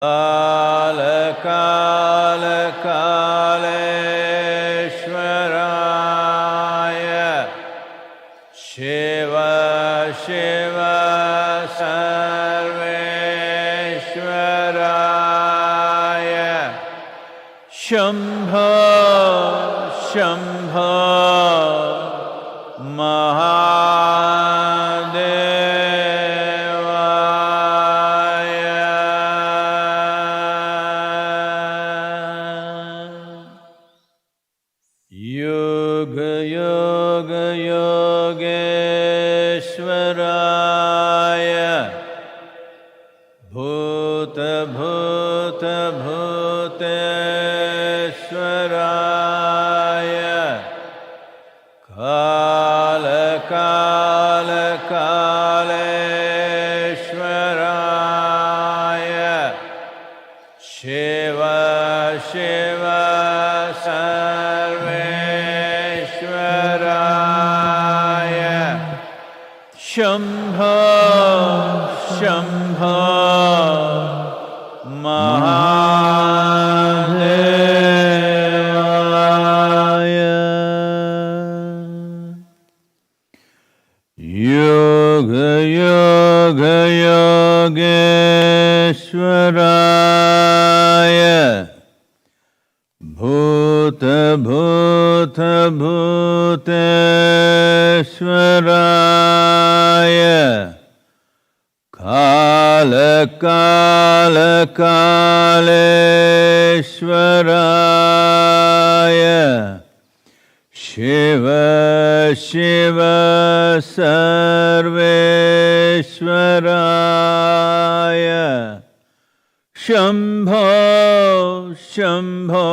कालकालकालेश्वराय शिव शिव सर्वेश्वराय शम्भो शम्भो कालकालकालेश्वराय शिव शिव सर्वेश्वराय शम्भो शम्भो योगेश्वराय भूतेश्वराय कालकालकालेश्वराय शिव शिव सर्वेश्वराय शम्भो शम्भो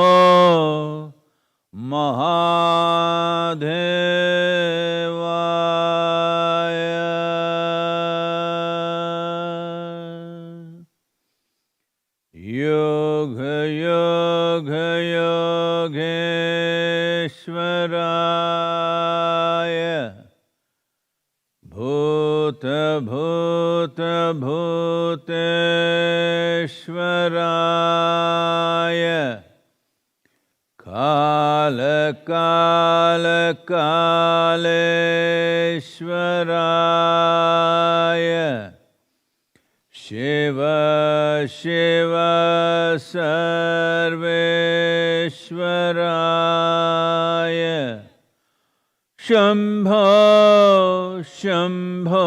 महादेवाय योगेश्वराय भूतेश्वराय कालकालकालेश्वराय शिव शिव सर्वेश्वराय शम्भो शम्भो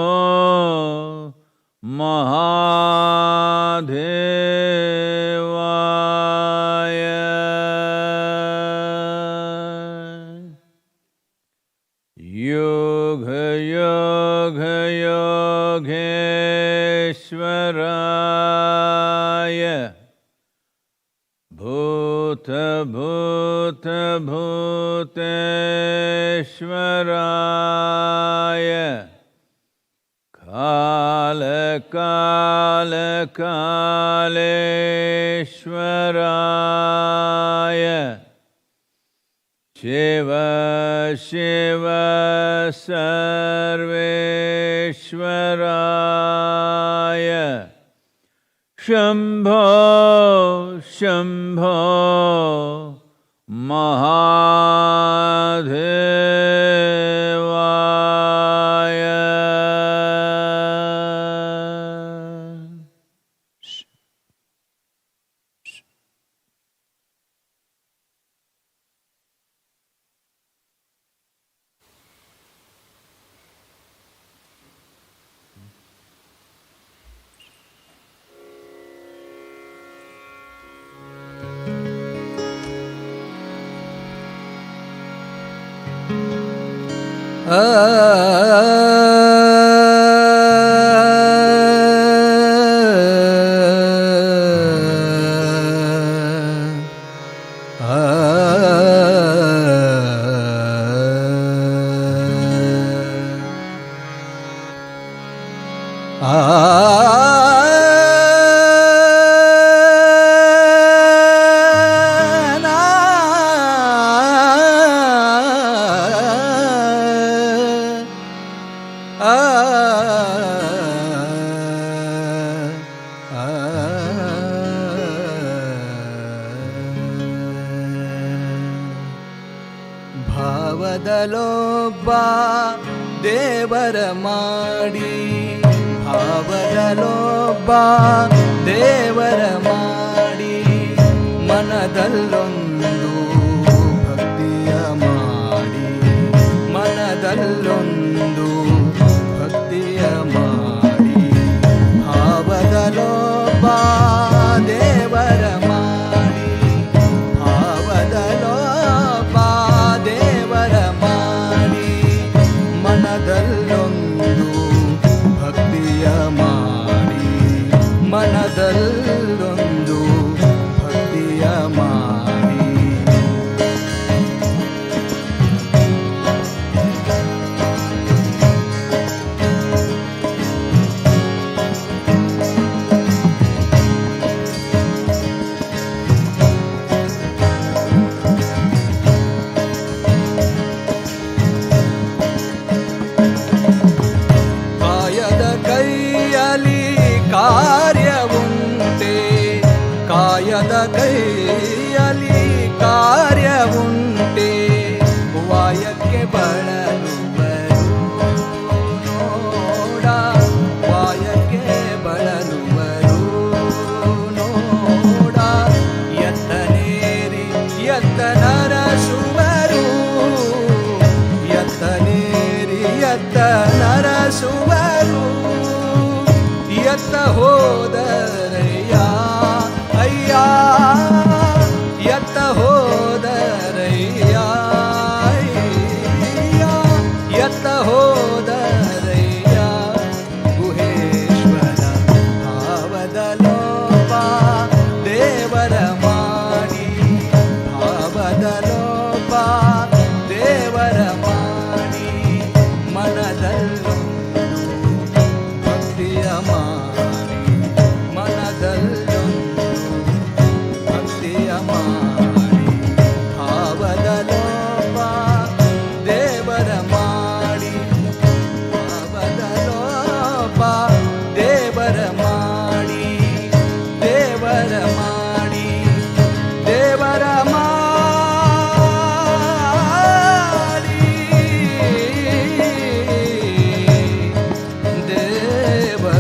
महादेवाय योगेश्वराय भूतेश्वराय कालकालकालेश्वराय शिव शिव सर्वेश्वराय शम्भो शम्भो महादेवाय ಭಾವದಲೊಬ್ಬ ದೇವರ ಮಾಡಿ, ಭಾವದಲೊಬ್ಬ ದೇವರ ಮಾಡಿ, ಮನದಲ್ಲೊಂದು ಭಕ್ತಿಯ ಮಾಡಿ, ಮನದಲ್ಲೊಂದು ಭಕ್ತಿಯ ಮಾಡಿ, ಭಾವದಲೊಬ್ಬ ದೇವರ ಮಾಡಿ, ಭಾವದಲೊಬ್ಬ ದೇವರ ಮಾಡಿ, ಮನದಲ್ಲೊಂದು ಭಕ್ತಿಯ ಮಾಡಿ, ಮನದಲ್ಲೊಂದು ಭಕ್ತಿಯ ಮಾಡಿ. ಕಾಯದ ಕೈಯಲ್ಲಿ ಕಾರ್ಯವುಂಟೆ, ಕಾಯದ ಕೈಯಲ್ಲಿ ಕಾರ್ಯವುಂಟೆ, ವಾಯಕ್ಕೆ ಬಳಲುವರು ನೋಡ, ವಾಯಕ್ಕೆ ಬಳಲುವರು ನೋಡ, ಎತ್ತನೇರಿ ಎತ್ತ ನರಸುವರು, ಎತ್ತನೇರಿ ಎತ್ತ ನರಸುವರು, ಎತ್ತ ಹೋದರಯ್ಯ ಅಯ್ಯ, ಎತ್ತ ಹೋದರಯ್ಯ ಅಯ್ಯ, ಎತ್ತ ಹೋದರಯ್ಯ ಗುಹೇಶ್ವರ. ಭಾವದಲೊಬ್ಬ ದೇವರ ಮಾಡಿ, ಭಾವದಲೊಬ್ಬ ದೇವರ ಮಾಡಿ, ಮನದಲ್ಲೊಂದು ಭಕ್ತಿಯ ಮಾಡಿ, ಮನದಲ್ಲೊಂದು ಭಕ್ತಿಯ ಮಾಡಿ, ಭಾವದಲೊಬ್ಬ ದೇವರ ಮಾಡಿ, ಭಾವದಲೊಬ್ಬ ದೇವರ ಮಾಡಿ, ದೇವರ ಮಾಡಿ, ದೇವರ ಮಾಡಿ, ದೇವರ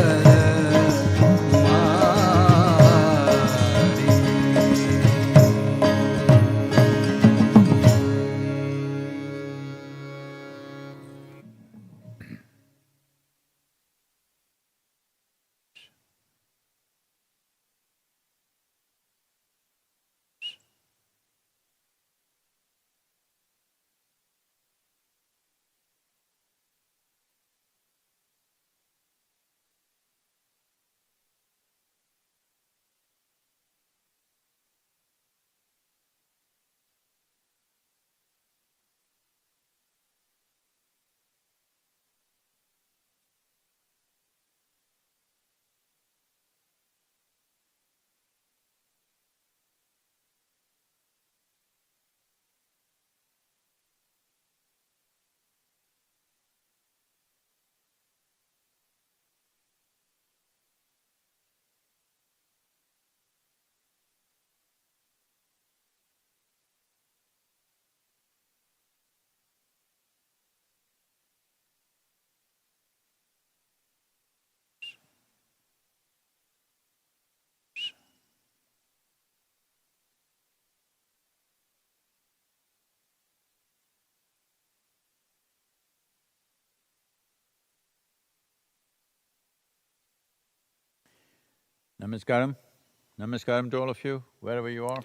Namaskaram. Namaskaram to all of you, wherever you are.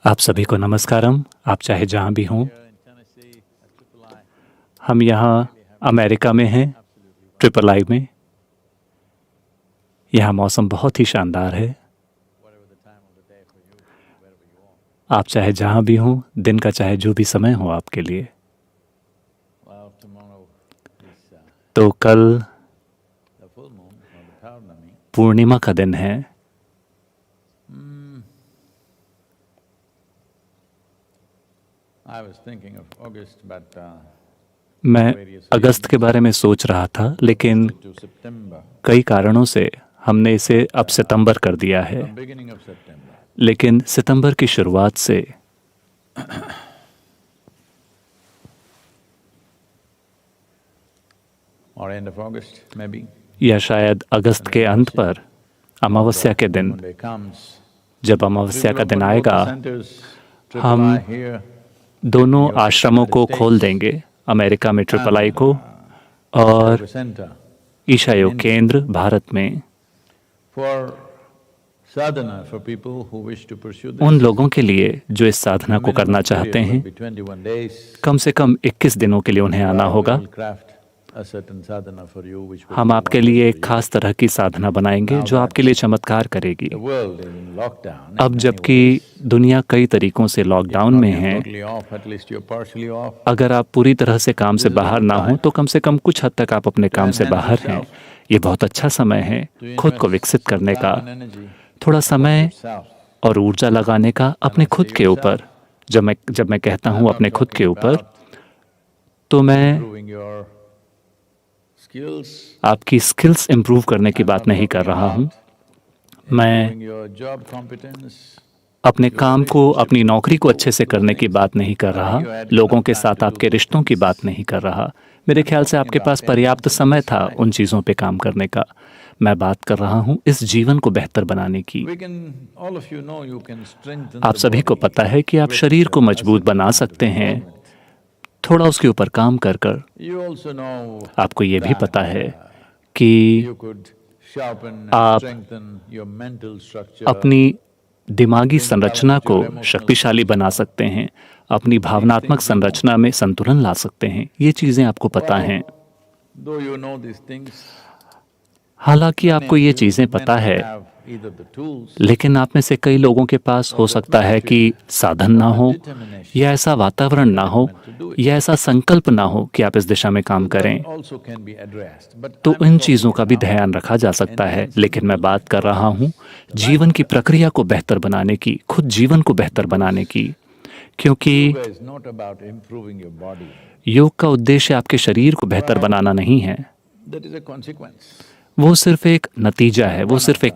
आप सभी को नमस्कारम। आप चाहे जहाँ भी हों। Here in Tennessee, at Triple I, हम यहाँ अमेरिका में हैं, ट्रिपल आई में। यहाँ मौसम बहुत ही शानदार है। whatever the time of the day for you, wherever you are. आप चाहे जहाँ भी हों, दिन का चाहे जो भी समय हो आपके लिए। Well, tomorrow is तो कल the full moon, or the Purnami. पूर्णिमा का दिन है। I was thinking of August, but मैं अगस्त के बारे में सोच रहा था, लेकिन to September, कई कारणों से हमने इसे अब सितंबर कर दिया है। from beginning of September. लेकिन सितंबर की शुरुआत से or end of August, maybe. या शायद अगस्त के अंत पर अमावस्या के दिन, Monday comes. जब अमावस्या का दिन आएगा, हम हम दोनों आश्रमों को खोल देंगे, अमेरिका में III को और ईशा योग केंद्र भारत में, उन लोगों के लिए जो इस साधना को करना चाहते हैं। कम से कम 21 दिनों के लिए उन्हें आना होगा। हम आपके लिए एक खास तरह की साधना बनाएंगे जो आपके लिए चमत्कार करेगी। अब जबकि दुनिया कई तरीकों से लॉकडाउन में है, अगर आप पूरी तरह से काम से बाहर ना हो तो कम से कम कुछ हद तक आप अपने काम से बाहर हैं। ये बहुत अच्छा समय है खुद को विकसित करने का, थोड़ा समय और ऊर्जा लगाने का अपने खुद के ऊपर। जब मैं कहता हूँ अपने खुद के ऊपर, तो मैं आपकी स्किल्स इंप्रूव करने की बात नहीं कर रहा हूँ। मैं अपने काम को, अपनी नौकरी को अच्छे से करने की बात नहीं कर रहा, लोगों के साथ आपके रिश्तों की बात नहीं कर रहा। मेरे ख्याल से आपके पास पर्याप्त समय था उन चीज़ों पे काम करने का। मैं बात कर रहा हूँ इस जीवन को बेहतर बनाने की। आप सभी को पता है कि आप शरीर को मजबूत बना सकते हैं, थोड़ा उसके ऊपर काम कर कर। आपको ये भी पता है कि आप अपनी दिमागी संरचना को शक्तिशाली बना सकते हैं, अपनी भावनात्मक संरचना में संतुलन ला सकते हैं। ये चीज़ें आपको पता हैं। हालांकि आपको ये चीज़ें पता है, लेकिन आप में से कई लोगों के पास हो सकता है कि साधन ना हो, या ऐसा वातावरण ना हो, या ऐसा संकल्प ना हो कि आप इस दिशा में काम करें। तो इन चीज़ों का भी ध्यान रखा जा सकता है। लेकिन मैं बात कर रहा हूँ जीवन की प्रक्रिया को बेहतर बनाने की, खुद जीवन को बेहतर बनाने की। क्योंकि योग का उद्देश्य आपके शरीर को बेहतर बनाना नहीं है, वो सिर्फ एक नतीजा है, वो सिर्फ एक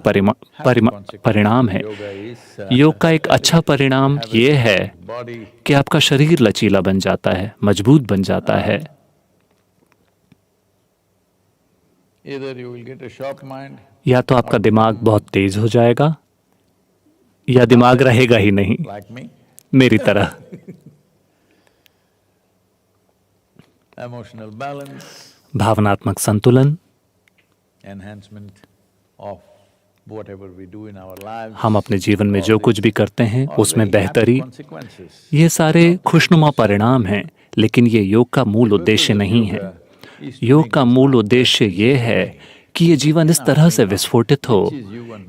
परिणाम है। योग का एक अच्छा परिणाम ये है कि आपका शरीर लचीला बन जाता है, मजबूत बन जाता है। या तो आपका दिमाग बहुत तेज हो जाएगा, या दिमाग रहेगा ही नहीं, मेरी तरह। भावनात्मक संतुलन, हम अपने जीवन में जो कुछ भी करते हैं उसमें बेहतरी, ये सारे खुशनुमा परिणाम हैं। लेकिन ये योग का मूल उद्देश्य नहीं है। योग का मूल उद्देश्य ये है कि ये जीवन इस तरह से विस्फोटित हो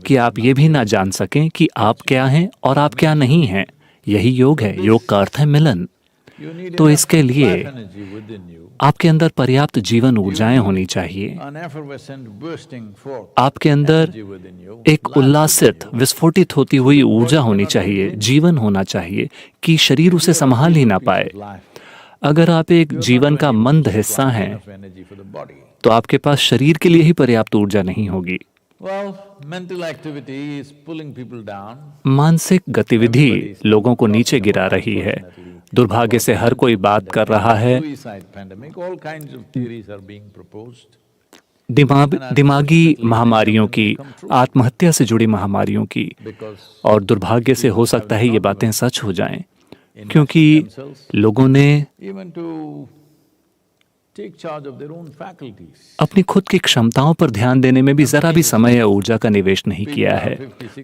कि आप ये भी ना जान सकें कि आप क्या हैं और आप क्या नहीं हैं। यही योग है। योग का अर्थ है मिलन। तो इसके लिए आपके अंदर पर्याप्त जीवन ऊर्जाएं होनी चाहिए। आपके अंदर एक उल्लासित, विस्फोटित होती हुई ऊर्जा होनी चाहिए, जीवन होना चाहिए कि शरीर उसे संभाल ही ना पाए। अगर आप एक जीवन का मंद हिस्सा हैं, तो आपके पास शरीर के लिए ही पर्याप्त ऊर्जा नहीं होगी। मानसिक गतिविधि लोगों को नीचे गिरा रही है। दुर्भाग्य से हर कोई बात कर रहा है दिमागी महामारियों की, आत्महत्या से जुड़ी महामारियों की, और दुर्भाग्य से हो सकता है ये बातें सच हो जाएं, क्योंकि लोगों ने अपनी खुद की क्षमताओं पर ध्यान देने में भी जरा भी समय या ऊर्जा का निवेश नहीं किया है।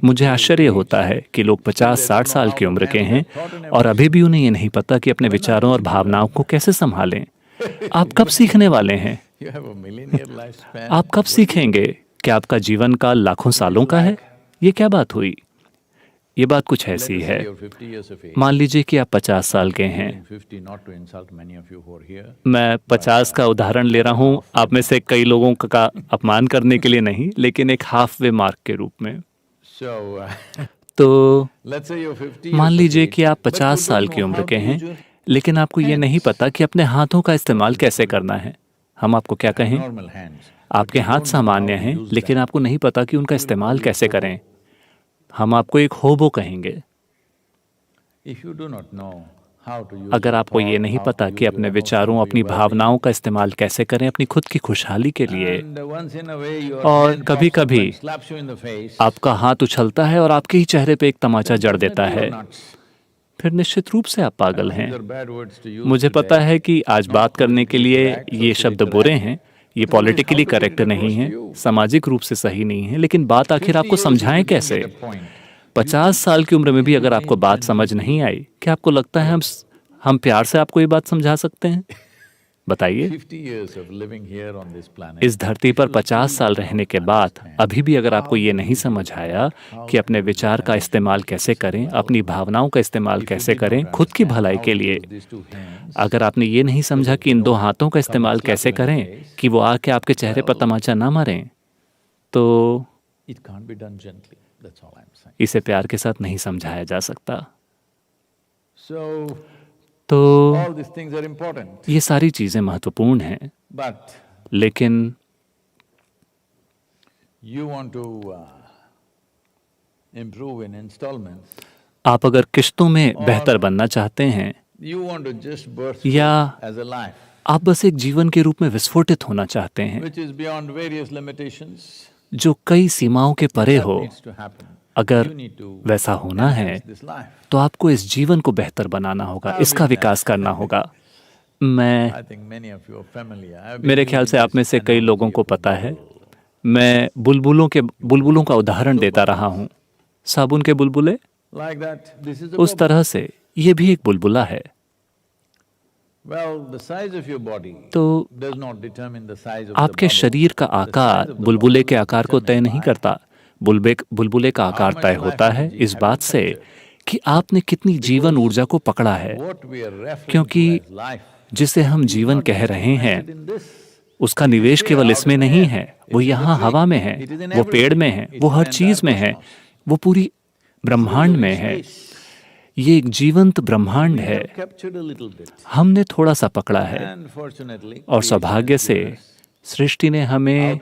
मुझे आश्चर्य होता है कि लोग 50-60 साल की उम्र के हैं और अभी भी उन्हें ये नहीं पता कि अपने विचारों और भावनाओं को कैसे संभालें। आप कब सीखने वाले हैं? आप कब सीखेंगे कि आपका जीवन काल लाखों सालों का है? ये क्या बात हुई? ये बात कुछ ऐसी है, मान लीजिए कि आप 50 साल के हैं। मैं 50 का उदाहरण ले रहा हूँ, आप में से कई लोगों का अपमान करने के लिए नहीं, लेकिन एक हाफ वे मार्क के रूप में। तो मान लीजिए कि आप 50 साल की उम्र के हैं, लेकिन आपको ये नहीं पता कि अपने हाथों का इस्तेमाल कैसे करना है। हम आपको क्या कहें? आपके हाथ सामान्य हैं, लेकिन आपको नहीं पता कि उनका इस्तेमाल कैसे करें। हम आपको एक होबो कहेंगे। अगर आपको ये नहीं पता कि अपने विचारों, अपनी भावनाओं का इस्तेमाल कैसे करें अपनी खुद की खुशहाली के लिए, और कभी-कभी आपका हाथ उछलता है और आपके ही चेहरे पे एक तमाचा जड़ देता है, फिर निश्चित रूप से आप पागल हैं। मुझे पता है कि आज बात करने के लिए ये शब्द बुरे हैं, ये पॉलिटिकली करेक्ट नहीं है, सामाजिक रूप से सही नहीं है, लेकिन बात आखिर आपको समझाएं कैसे? 50 साल की उम्र में भी अगर आपको बात समझ नहीं आई, क्या आपको लगता है हम प्यार से आपको ये बात समझा सकते हैं? बताइए। इस धरती पर 50 साल रहने के बाद अभी भी अगर आपको ये नहीं समझ आया कि अपने विचार का इस्तेमाल कैसे करें, अपनी भावनाओं का इस्तेमाल कैसे करें खुद की भलाई के लिए, अगर आपने ये नहीं समझा कि इन दो हाथों का इस्तेमाल कैसे करें कि वो आके आपके चेहरे पर तमाचा ना मारें, तो इसे प्यार के साथ नहीं समझाया जा सकता। तो ये सारी चीजें महत्वपूर्ण हैं, लेकिन आप अगर किश्तों में बेहतर बनना चाहते हैं, या आप बस एक जीवन के रूप में विस्फोटित होना चाहते हैं जो कई सीमाओं के परे हो, अगर वैसा होना है तो आपको इस जीवन को बेहतर बनाना होगा, इसका विकास करना होगा। मेरे ख्याल से आप में से कई लोगों को पता है, मैं बुलबुलों का उदाहरण देता रहा हूँ। साबुन के बुलबुले, उस तरह से ये भी एक बुलबुला है। तो आपके शरीर का आकार बुलबुले के आकार को तय नहीं करता, बुलबुले का आकार तय होता है इस बात से कि आपने कितनी जीवन ऊर्जा को पकड़ा है, क्योंकि जिसे हम जीवन कह रहे हैं उसका निवेश केवल इसमें नहीं है, वो यहाँ हवा में है, वो पेड़ में है, वो हर चीज में है, वो पूरी ब्रह्मांड में है। ये एक जीवंत ब्रह्मांड है, हमने थोड़ा सा पकड़ा है, और सौभाग्य से सृष्टि ने हमें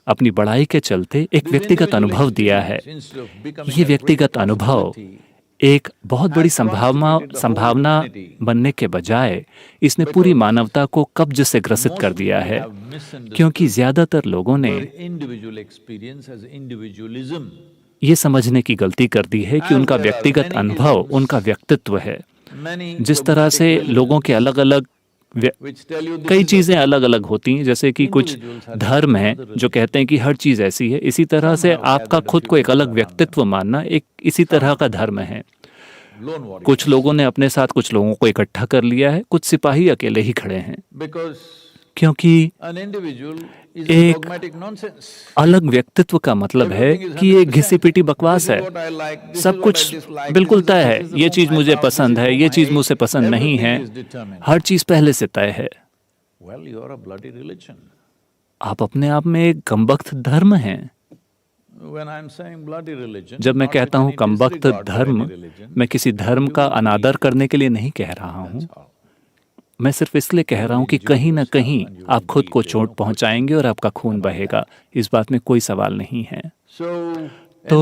अपनी बड़ाई के चलते एक व्यक्तिगत अनुभव दिया है। ये व्यक्तिगत अनुभव एक बहुत बड़ी संभावना बनने के बजाय इसने पूरी मानवता को कब्ज से ग्रसित कर दिया है, क्योंकि ज्यादातर लोगों ने ये समझने की गलती कर दी है कि उनका व्यक्तिगत अनुभव उनका व्यक्तित्व है। जिस तरह से लोगों के अलग अलग कई चीजें अलग अलग होती हैं, जैसे कि कुछ धर्म हैं जो कहते हैं कि हर चीज ऐसी है, इसी तरह से आपका खुद को एक अलग व्यक्तित्व मानना एक इसी तरह का धर्म है। कुछ लोगों ने अपने साथ कुछ लोगों को इकट्ठा कर लिया है, कुछ सिपाही अकेले ही खड़े हैं, क्योंकि एक अलग व्यक्तित्व का मतलब है कि ये घिसी पिटी बकवास है। सब कुछ बिल्कुल तय है, ये चीज मुझे पसंद है, ये चीज मुझे पसंद नहीं है, हर चीज पहले से तय है। आप अपने आप में एक कमबख्त धर्म हैं। जब मैं कहता हूं कमबख्त धर्म, मैं किसी धर्म का अनादर करने के लिए नहीं कह रहा हूं, मैं सिर्फ इसलिए कह रहा हूं कि कहीं ना कहीं आप खुद को चोट पहुंचाएंगे और आपका खून बहेगा, इस बात में कोई सवाल नहीं है। तो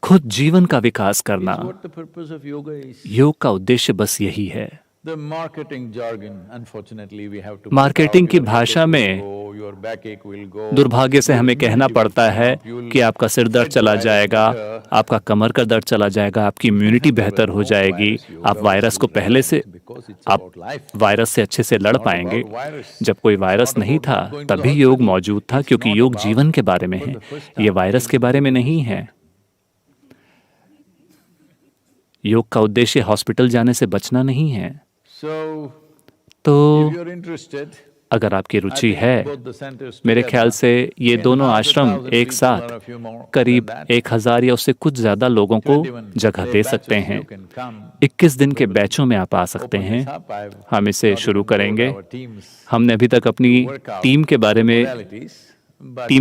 खुद जीवन का विकास करना, योग का उद्देश्य बस यही है। मार्केटिंग की भाषा में दुर्भाग्य से हमें कहना पड़ता है कि आपका सिर दर्द चला जाएगा, आपका कमर का दर्द चला जाएगा, आपकी इम्यूनिटी बेहतर हो जाएगी, आप वायरस से अच्छे से लड़ पाएंगे। जब कोई वायरस नहीं था तभी योग मौजूद था, क्योंकि योग जीवन के बारे में है, ये वायरस के बारे में नहीं है। योग का उद्देश्य हॉस्पिटल जाने से बचना नहीं है। तो अगर आपकी रुचि है, मेरे ख्याल से ये दोनों आश्रम एक साथ करीब 1000 या उससे कुछ ज्यादा लोगों को जगह दे सकते हैं। 21 दिन के बैचों में आप आ सकते हैं। हम इसे शुरू करेंगे। हमने अभी तक अपनी टीम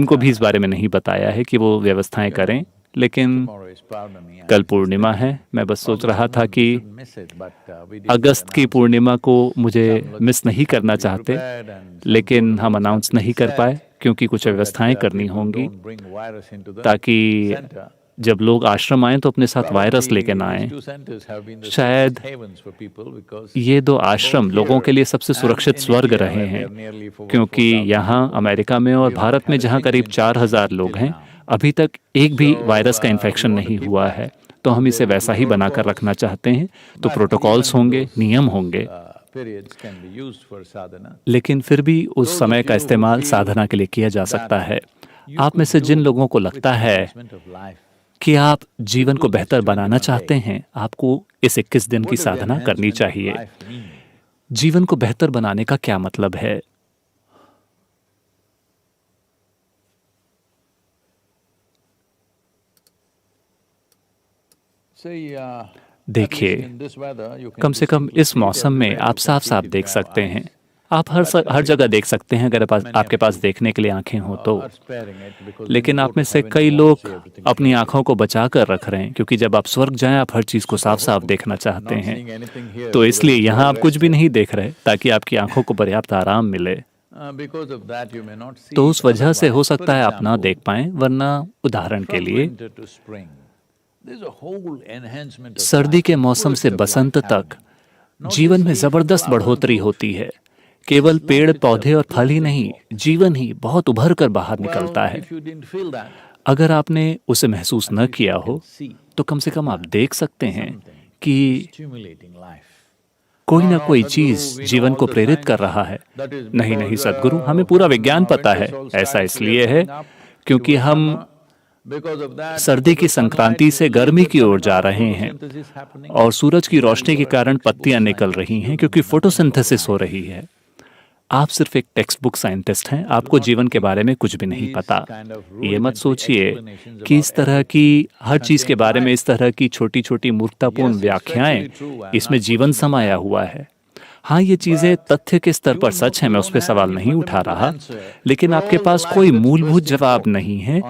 को भी इस बारे में नहीं बताया है कि वो व्यवस्थाएं करें, लेकिन कल पूर्णिमा है। मैं बस सोच रहा था कि अगस्त की पूर्णिमा को मुझे मिस नहीं करना चाहते, लेकिन हम अनाउंस नहीं कर पाए क्योंकि कुछ व्यवस्थाएं करनी होंगी, ताकि जब लोग आश्रम आए तो अपने साथ वायरस लेके ना आए। शायद ये 2 आश्रम लोगों के लिए सबसे सुरक्षित स्वर्ग रहे हैं, क्योंकि यहाँ अमेरिका में और भारत में जहाँ करीब 4000 लोग हैं, अभी तक एक भी वायरस का इन्फेक्शन नहीं हुआ है। तो हम इसे वैसा ही बनाकर रखना चाहते हैं। तो प्रोटोकॉल्स होंगे, नियम होंगे, लेकिन फिर भी उस समय का इस्तेमाल साधना के लिए किया जा सकता है। आप में से जिन लोगों को लगता है कि आप जीवन को बेहतर बनाना चाहते हैं, आपको इस 21 दिन की साधना करनी चाहिए। जीवन को बेहतर बनाने का क्या मतलब है? देखिए, कम से कम इस मौसम में आप साफ साफ देख सकते हैं। आप हर जगह देख सकते हैं अगर आपके पास देखने के लिए आंखें हो तो। लेकिन आप में से कई लोग अपनी आंखों को बचा कर रख रहे हैं, क्योंकि जब आप स्वर्ग जाएं आप हर चीज़ को साफ साफ देखना चाहते हैं। तो इसलिए यहाँ आप कुछ भी नहीं देख रहे, ताकि आपकी आंखों को पर्याप्त आराम मिले। तो उस वजह से हो सकता है आप ना देख पाएं, वरना उदाहरण के लिए सर्दी के मौसम से बसंत तक जीवन में जबरदस्त बढ़ोतरी होती है। केवल पेड़ पौधे और फल ही नहीं, जीवन ही बहुत उभर कर बाहर निकलता है। अगर आपने उसे महसूस न किया हो तो कम से कम आप देख सकते हैं कि कोई ना कोई चीज जीवन को प्रेरित कर रहा है। नहीं सद्गुरु, हमें पूरा विज्ञान पता है। ऐसा इसलिए है क्योंकि हम सर्दी की संक्रांति से गर्मी की ओर जा रहे हैं और सूरज की रोशनी के कारण पत्तियां निकल रही हैं, क्योंकि फोटोसिंथेसिस हो रही है। आप सिर्फ एक टेक्स्ट बुक साइंटिस्ट हैं, आपको जीवन के बारे में कुछ भी नहीं पता। ये मत सोचिए कि इस तरह की हर चीज के बारे में इस तरह की छोटी छोटी मूर्खतापूर्ण व्याख्याएं, इसमें जीवन समाया हुआ है। हाँ, ये चीजें तथ्य के स्तर पर सच है, मैं उस पर सवाल नहीं उठा रहा, लेकिन आपके पास कोई मूलभूत जवाब नहीं है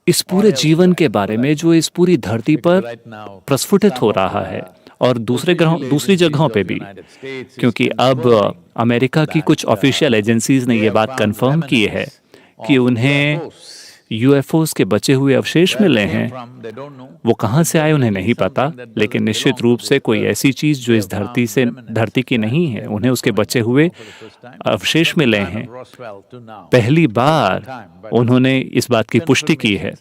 इस पूरे जीवन के बारे में जो इस पूरी धरती पर प्रस्फुटित हो रहा है, और दूसरी जगहों पे भी। क्योंकि अब अमेरिका की कुछ ऑफिशियल एजेंसीज ने ये बात कंफर्म की है कि उन्हें यूएफओस के बचे हुए अवशेष मिले हैं। वो कहाँ से आए उन्हें नहीं पता, लेकिन निश्चित रूप से कोई ऐसी चीज जो इस धरती की नहीं है, उन्हें उसके बचे हुए अवशेष मिले हैं। पहली बार उन्होंने इस बात की पुष्टि की है।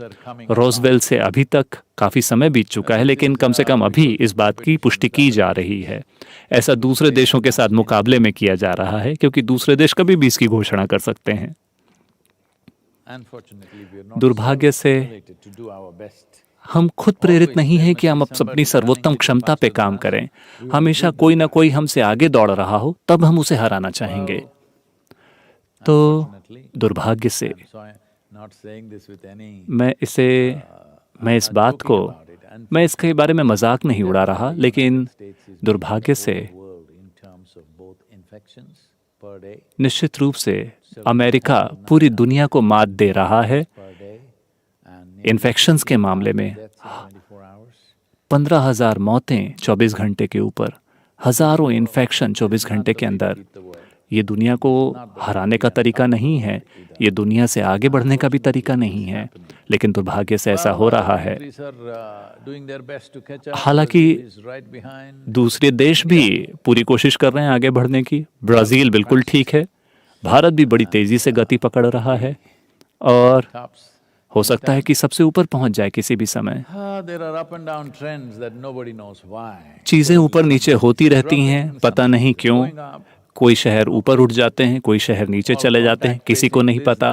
रोजवेल से अभी तक काफी समय बीत चुका है, लेकिन कम से कम अभी इस बात की पुष्टि की जा रही है। ऐसा दूसरे देशों के साथ मुकाबले में किया जा रहा है, क्योंकि दूसरे देश कभी भी इसकी घोषणा कर सकते हैं। दुर्भाग्य से हम खुद प्रेरित नहीं हैं कि हम अपनी सर्वोत्तम क्षमता पे काम करें। हमेशा कोई ना कोई हमसे आगे दौड़ रहा हो, तब हम उसे हराना चाहेंगे। तो दुर्भाग्य से मैं इसके बारे में मजाक नहीं उड़ा रहा, लेकिन दुर्भाग्य से निश्चित रूप से अमेरिका पूरी दुनिया को मात दे रहा है। इन्फेक्शंस के मामले में 15,000 मौतें 24 घंटे के ऊपर, हजारों इन्फेक्शन 24 घंटे के अंदर। ये दुनिया को हराने का तरीका नहीं है, ये दुनिया से आगे बढ़ने का भी तरीका नहीं है, लेकिन दुर्भाग्य से ऐसा हो रहा है। हालांकि दूसरे देश भी पूरी कोशिश कर रहे हैं आगे बढ़ने की। ब्राजील बिल्कुल ठीक है, भारत भी बड़ी तेजी से गति पकड़ रहा है और हो सकता है कि सबसे ऊपर पहुंच जाए किसी भी समय। चीजें ऊपर नीचे होती रहती हैं, पता नहीं क्यों। कोई शहर ऊपर उठ जाते हैं, कोई शहर नीचे चले जाते हैं, किसी को नहीं पता।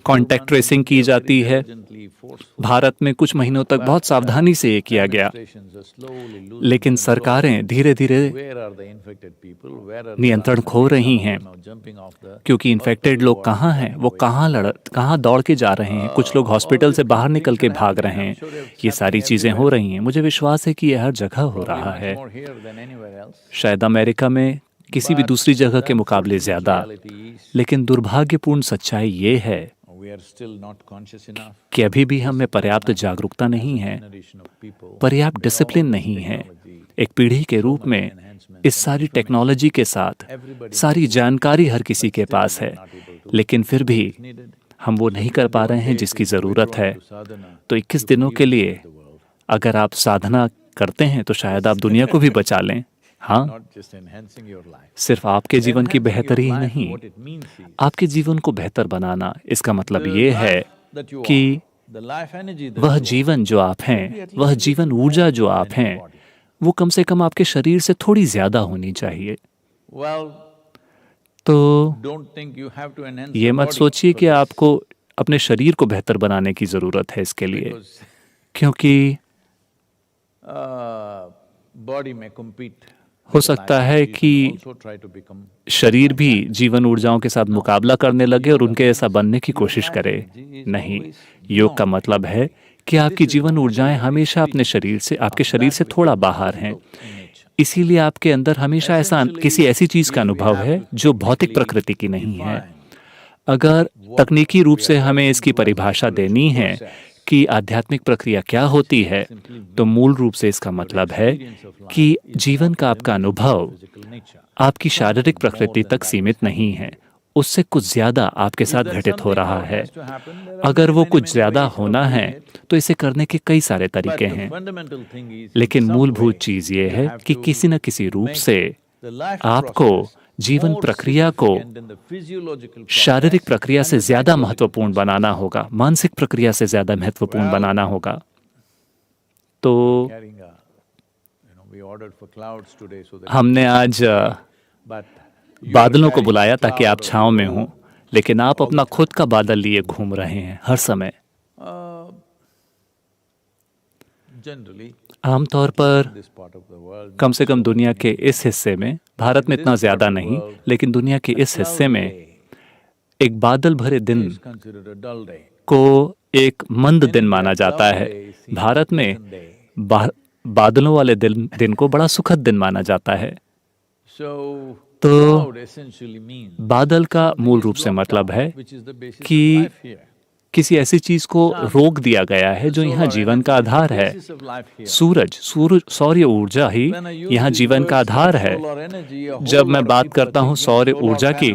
कांटेक्ट ट्रेसिंग की जाती है। भारत में कुछ महीनों तक बहुत सावधानी से ये किया गया, लेकिन सरकारें धीरे धीरे नियंत्रण खो रही हैं, क्योंकि इन्फेक्टेड लोग कहाँ हैं, वो कहाँ दौड़ के जा रहे हैं। कुछ लोग हॉस्पिटल से बाहर निकल के भाग रहे हैं। ये सारी चीजें हो रही हैं। मुझे विश्वास है कि ये हर जगह हो रहा है, शायद अमेरिका में किसी भी दूसरी जगह के मुकाबले ज्यादा। लेकिन दुर्भाग्यपूर्ण सच्चाई ये है कि अभी भी हमें पर्याप्त जागरूकता नहीं है, पर्याप्त डिसिप्लिन नहीं है। एक पीढ़ी के रूप में इस सारी टेक्नोलॉजी के साथ सारी जानकारी हर किसी के पास है, लेकिन फिर भी हम वो नहीं कर पा रहे हैं जिसकी ज़रूरत है। तो 21 दिनों के लिए अगर आप साधना करते हैं तो शायद आप दुनिया को भी बचा लें। हाँ, सिर्फ आपके जीवन की बेहतरी ही नहीं, आपके जीवन को बेहतर बनाना, इसका मतलब ये है कि वह जीवन जो आप हैं, वह जीवन ऊर्जा जो आप हैं, वो कम से कम आपके शरीर से थोड़ी ज़्यादा होनी चाहिए। तो ये मत सोचिए कि आपको अपने शरीर को बेहतर बनाने की ज़रूरत है इसके लिए, क्योंकि हो सकता है कि शरीर भी जीवन ऊर्जाओं के साथ मुकाबला करने लगे और उनके ऐसा बनने की कोशिश करे। नहीं, योग का मतलब है कि आपकी जीवन ऊर्जाएं हमेशा अपने शरीर से, आपके शरीर से थोड़ा बाहर हैं। इसीलिए आपके अंदर हमेशा ऐसा किसी ऐसी चीज़ का अनुभव है जो भौतिक प्रकृति की नहीं है। अगर तकनीकी रूप से हमें इसकी परिभाषा देनी है कि आध्यात्मिक प्रक्रिया क्या होती है, तो मूल रूप से इसका मतलब है कि जीवन का आपका अनुभव आपकी शारीरिक प्रकृति तक सीमित नहीं है, उससे कुछ ज़्यादा आपके साथ घटित हो रहा है। अगर वो कुछ ज़्यादा होना है तो इसे करने के कई सारे तरीके हैं, लेकिन मूलभूत चीज़ ये है कि किसी न किसी रूप से आपको जीवन प्रक्रिया को शारीरिक प्रक्रिया से ज़्यादा महत्वपूर्ण बनाना होगा, मानसिक प्रक्रिया से ज़्यादा महत्वपूर्ण बनाना होगा। तो हमने आज बादलों को बुलाया ताकि आप छाँव में हों, लेकिन आप अपना खुद का बादल लिए घूम रहे हैं हर समय। आमतौर पर कम से कम दुनिया के इस हिस्से में, भारत में इतना ज़्यादा नहीं, लेकिन दुनिया के इस हिस्से में एक बादल भरे दिन को एक मंद दिन माना जाता है। भारत में बादलों वाले दिन को बड़ा सुखद दिन माना जाता है। तो बादल का मूल रूप से मतलब है कि किसी ऐसी चीज को रोक दिया गया है जो यहाँ जीवन का आधार है। सूरज, सौर्य ऊर्जा ही यहाँ जीवन का आधार है। जब मैं बात करता हूँ सौर्य ऊर्जा की,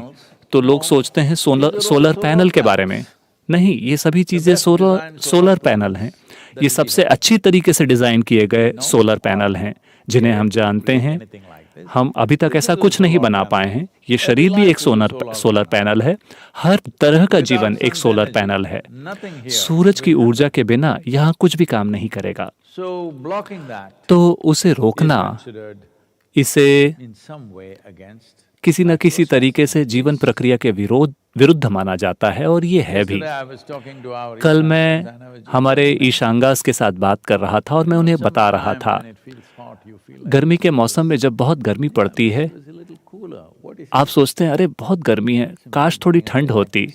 तो लोग सोचते हैं सोलर पैनल के बारे में। नहीं, ये सभी चीजें सोलर पैनल हैं। ये सबसे अच्छी तरीके से डिजाइन किए गए सोलर पैनल हैं जिन्हें हम जानते हैं। हम अभी तक ऐसा कुछ नहीं बना पाए हैं। ये शरीर भी एक सोलर पैनल है। हर तरह का जीवन एक सोलर पैनल है। सूरज की ऊर्जा के बिना यहाँ कुछ भी काम नहीं करेगा। तो उसे रोकना, इसे किसी न किसी तरीके से जीवन प्रक्रिया के विरुद्ध माना जाता है, और ये है भी। कल मैं हमारे ईशांगास के साथ बात कर रहा था और मैं उन्हें बता रहा था, गर्मी के मौसम में जब बहुत गर्मी पड़ती है, आप सोचते हैं अरे बहुत गर्मी है, काश थोड़ी ठंड होती।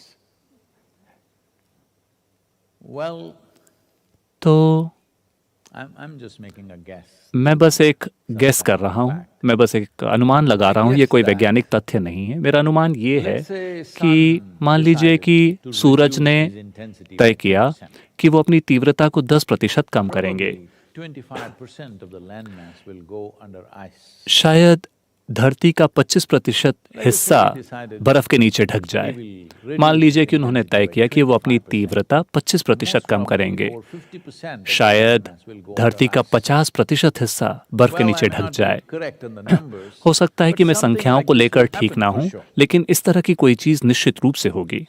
तो मैं बस एक गेस कर रहा हूँ, मैं बस एक अनुमान लगा रहा हूँ। ये कोई वैज्ञानिक तथ्य नहीं है। मेरा अनुमान ये है कि मान लीजिए कि सूरज ने तय किया कि वो अपनी तीव्रता को 10% कम करेंगे। शायद धरती का 25% हिस्सा बर्फ के नीचे ढक जाए। मान लीजिए कि उन्होंने तय किया कि वो अपनी तीव्रता 25% कम करेंगे। शायद धरती का 50% हिस्सा बर्फ के नीचे ढक जाए। हो सकता है कि मैं संख्याओं को लेकर ठीक ना हूं, लेकिन इस तरह की कोई चीज निश्चित रूप से होगी।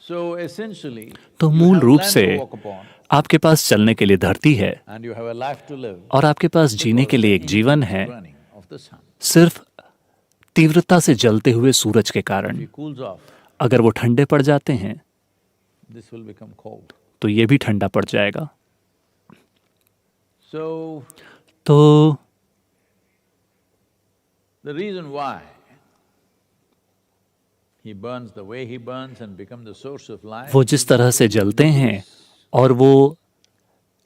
तो मूल रूप से आपके पास चलने के लिए धरती है और आपके पास जीने के लिए एक जीवन है, सिर्फ तीव्रता से जलते हुए सूरज के कारण। अगर वो ठंडे पड़ जाते हैं तो ये भी ठंडा पड़ जाएगा। तो वो जिस तरह से जलते हैं और वो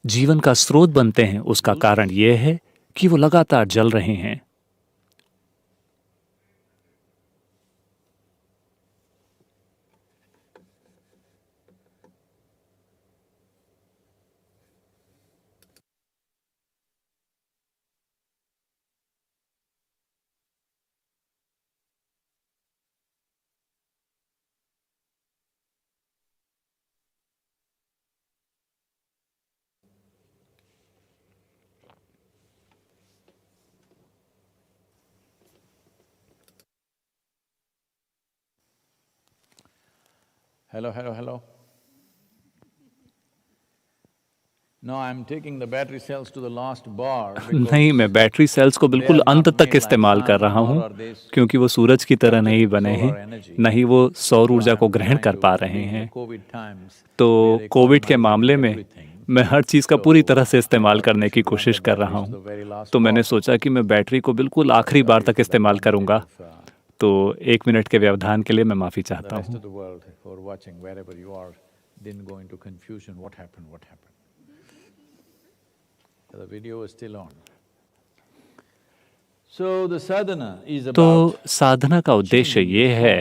जीवन का स्रोत बनते हैं, उसका कारण ये है कि वो लगातार जल रहे हैं। Hello, hello, hello. No, I'm taking the battery cells to the last bar because नहीं, मैं बैटरी सेल्स को बिल्कुल they are अंत not तक made like इस्तेमाल कर sun, रहा nor हूँ, are they क्योंकि वो सूरज की तरह नहीं capturing बने हैं, solar energy. न ही वो सौर So ऊर्जा को I'm ग्रहण trying कर to पा रहे being the हैं। COVID times, तो we are कोविड के economizing मामले में everything. मैं हर चीज़ का पूरी तरह से So, इस्तेमाल I करने की should run कोशिश the कर रहा batteries to the हूँ। very last तो मैंने bar. सोचा कि मैं बैटरी को बिल्कुल आखिरी बार तक इस्तेमाल करूँगा। तो 1 मिनट के व्यवधान के लिए मैं माफ़ी The चाहता rest हूँ। of the world who are watching wherever you are didn't go into confusion, what happened, what happened. The video is still on. So the sadhana is तो about साधना का उद्देश्य ये है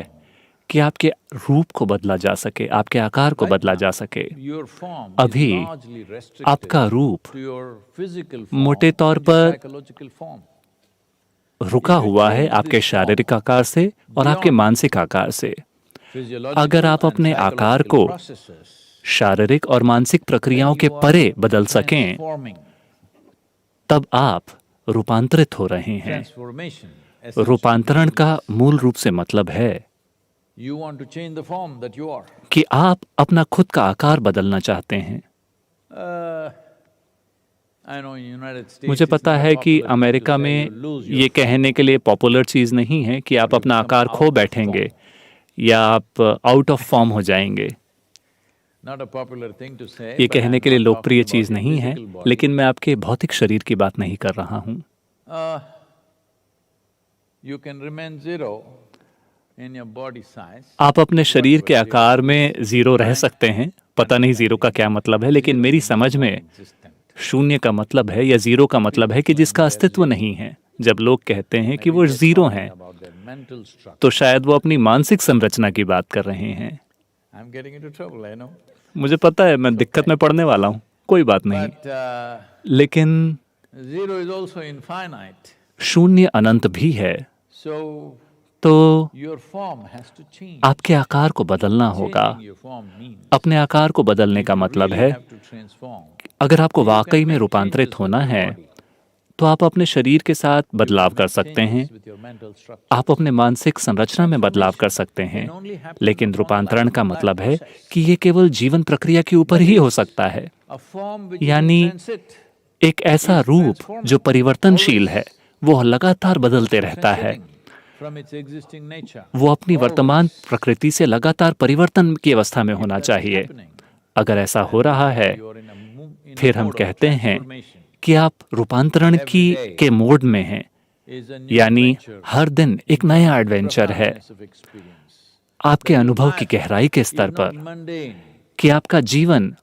कि आपके रूप को बदला जा सके, आपके आकार को बदला जा सके। your form अभी is largely restricted आपका रूप to your physical form मोटे तौर and your पर psychological form. रुका हुआ है आपके शारीरिक आकार से और आपके मानसिक आकार से। Physiological अगर आप and अपने आकार psychological को processes, शारीरिक और मानसिक प्रक्रियाओं then के you are परे बदल सकें, transforming. तब आप रूपांतरित हो रहे हैं। Transformation essentially रूपांतरण means का मूल रूप से मतलब है you want to change the form that you are. कि आप अपना खुद का आकार बदलना चाहते हैं। I know in United States मुझे it's पता not a है कि popular thing to America say में you lose your ये कहने के लिए पॉपुलर चीज़ नहीं है कि आप अपना आकार खो बैठेंगे या आप आउट ऑफ फॉर्म हो जाएंगे। Not a popular thing to say, ये but कहने I'm के लिए not लोकप्रिय talking चीज़ about your नहीं है, physical body. लेकिन मैं आपके भौतिक शरीर की बात नहीं कर रहा हूँ। You can remain zero in your body size. आप अपने शरीर के आकार में जीरो रह सकते हैं। पता नहीं जीरो का क्या मतलब है, लेकिन मेरी समझ में Existent. शून्य का मतलब है या जीरो का मतलब है कि जिसका अस्तित्व नहीं है। जब लोग कहते हैं कि वो जीरो हैं, About their mental structure. तो शायद वो अपनी मानसिक संरचना की बात कर रहे हैं। I'm getting into trouble, I know. मुझे पता है मैं दिक्कत में पड़ने वाला हूँ, कोई बात नहीं। But लेकिन zero is also infinite. शून्य अनंत भी है, So तो your form has to change. आपके आकार को बदलना होगा। Changing your form means अपने आकार को बदलने का you मतलब really है have to transform. अगर आपको You can वाकई में make रूपांतरित changes होना with your है body. तो आप अपने शरीर के साथ You बदलाव can कर make सकते हैं, changes with your mental structure. आप अपने मानसिक संरचना में बदलाव कर सकते हैं, लेकिन रूपांतरण का मतलब है कि ये केवल जीवन प्रक्रिया के ऊपर ही हो सकता है। A form which is यानी in transit. एक ऐसा रूप जो परिवर्तनशील है, वो लगातार बदलते रहता है, From its existing nature. वो अपनी वर्तमान प्रकृति से लगातार परिवर्तन की अवस्था में होना चाहिए। अगर ऐसा हो रहा है, You are in a फिर हम mode of कहते हैं transformation. कि आप रूपांतरण के मोड में हैं, Is a new यानी adventure, हर दिन एक नया एडवेंचर है। profoundness of experience. आपके अनुभव की गहराई के स्तर Is पर not mundane. कि आपका जीवन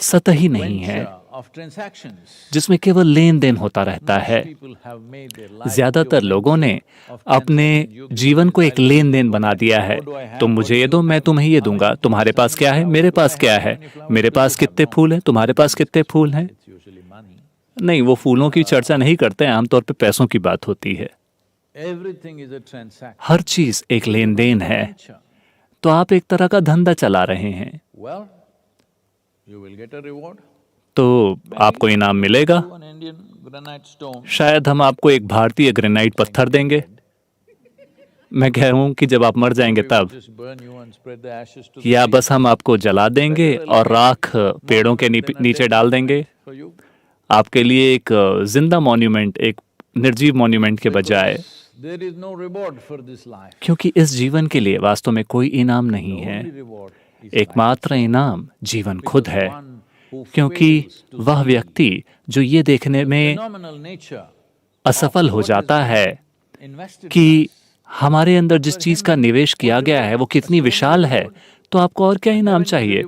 सतही नहीं है Venture of transactions. जिसमें केवल लेन देन होता रहता है। People have made their life ज्यादातर into a लोगों ने of अपने transaction. You give जीवन को me एक this, लेन देन बना दिया है। तुम मुझे ये दो, मैं तुम्हें ये दूंगा। तुम्हारे पास क्या है, मेरे पास क्या है। मेरे पास कितने फूल हैं, तुम्हारे पास कितने फूल हैं। It's usually money. नहीं, वो फूलों की चर्चा नहीं करते हैं, आमतौर पे पैसों की बात होती है। Everything is a transaction. हर चीज एक लेन देन है। Venture. तो आप एक तरह का धंधा चला रहे हैं, Well, you will get a reward. तो आपको इनाम मिलेगा। To an Indian granite stone. शायद हम आपको एक भारतीय ग्रेनाइट पत्थर देंगे। मैं कह रहा हूं कि जब आप मर जाएंगे We will तब, just burn you and spread the ashes to the या trees. बस हम आपको जला देंगे और राख पेड़ों के नीचे डाल देंगे। For you. आपके लिए एक जिंदा मॉन्यूमेंट, एक निर्जीव मॉन्यूमेंट के बजाय, There is no reward for this life. क्योंकि इस जीवन के लिए वास्तव में कोई इनाम नहीं है। Only reward is एकमात्र इनाम जीवन खुद है, one who क्योंकि fails to वह see व्यक्ति जो ये देखने में phenomenal nature असफल हो जाता है invested कि हमारे अंदर जिस चीज का निवेश किया गया है वो कितनी विशाल है, तो आपको और क्या इनाम चाहिए?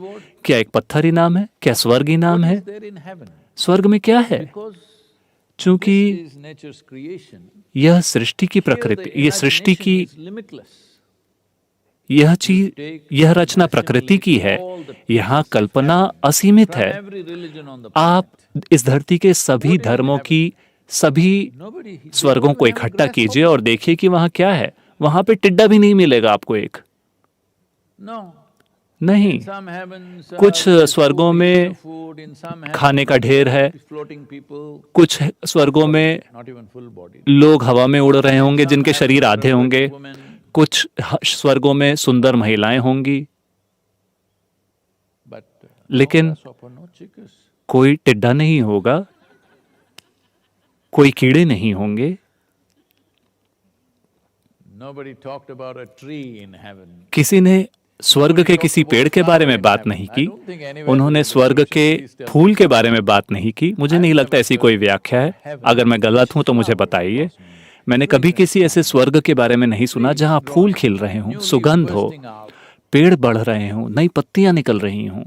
क्या एक पत्थर इनाम है? क्या स्वर्ग इनाम है? there in heaven. स्वर्ग में क्या है? Because चूंकि is nature's creation. यह सृष्टि की Here the प्रकृति, ये सृष्टि की, imagination is limitless. यह चीज, यह रचना प्रकृति की है। यहाँ कल्पना असीमित From है। every religion on the आप planet. इस धरती के सभी धर्मों की सभी Nobody. स्वर्गों को इकट्ठा कीजिए और देखिए कि वहाँ क्या है। वहाँ पे टिड्डा भी नहीं मिलेगा आपको एक। No. नहीं, Some heavens, कुछ there is स्वर्गों food, में food, in some खाने का heavens, ढेर है। floating people, कुछ स्वर्गों में not even full body. लोग हवा में उड़ रहे होंगे Some जिनके heavens शरीर are आधे होंगे। women. कुछ स्वर्गों में सुंदर महिलाएं होंगी। but लेकिन no grasshopper, no chickens. कोई टिड्डा नहीं होगा, कोई कीड़े नहीं होंगे, Nobody talked about a tree in heaven. किसी ने स्वर्ग के किसी पेड़ के बारे में बात नहीं की, उन्होंने स्वर्ग के फूल के बारे में बात नहीं की। मुझे नहीं लगता ऐसी कोई व्याख्या है, अगर मैं गलत हूं तो मुझे बताइए। मैंने कभी किसी ऐसे स्वर्ग के बारे में नहीं सुना जहां फूल खिल रहे हों, सुगंध हो, पेड़ बढ़ रहे हों, नई पत्तियां निकल रही हों।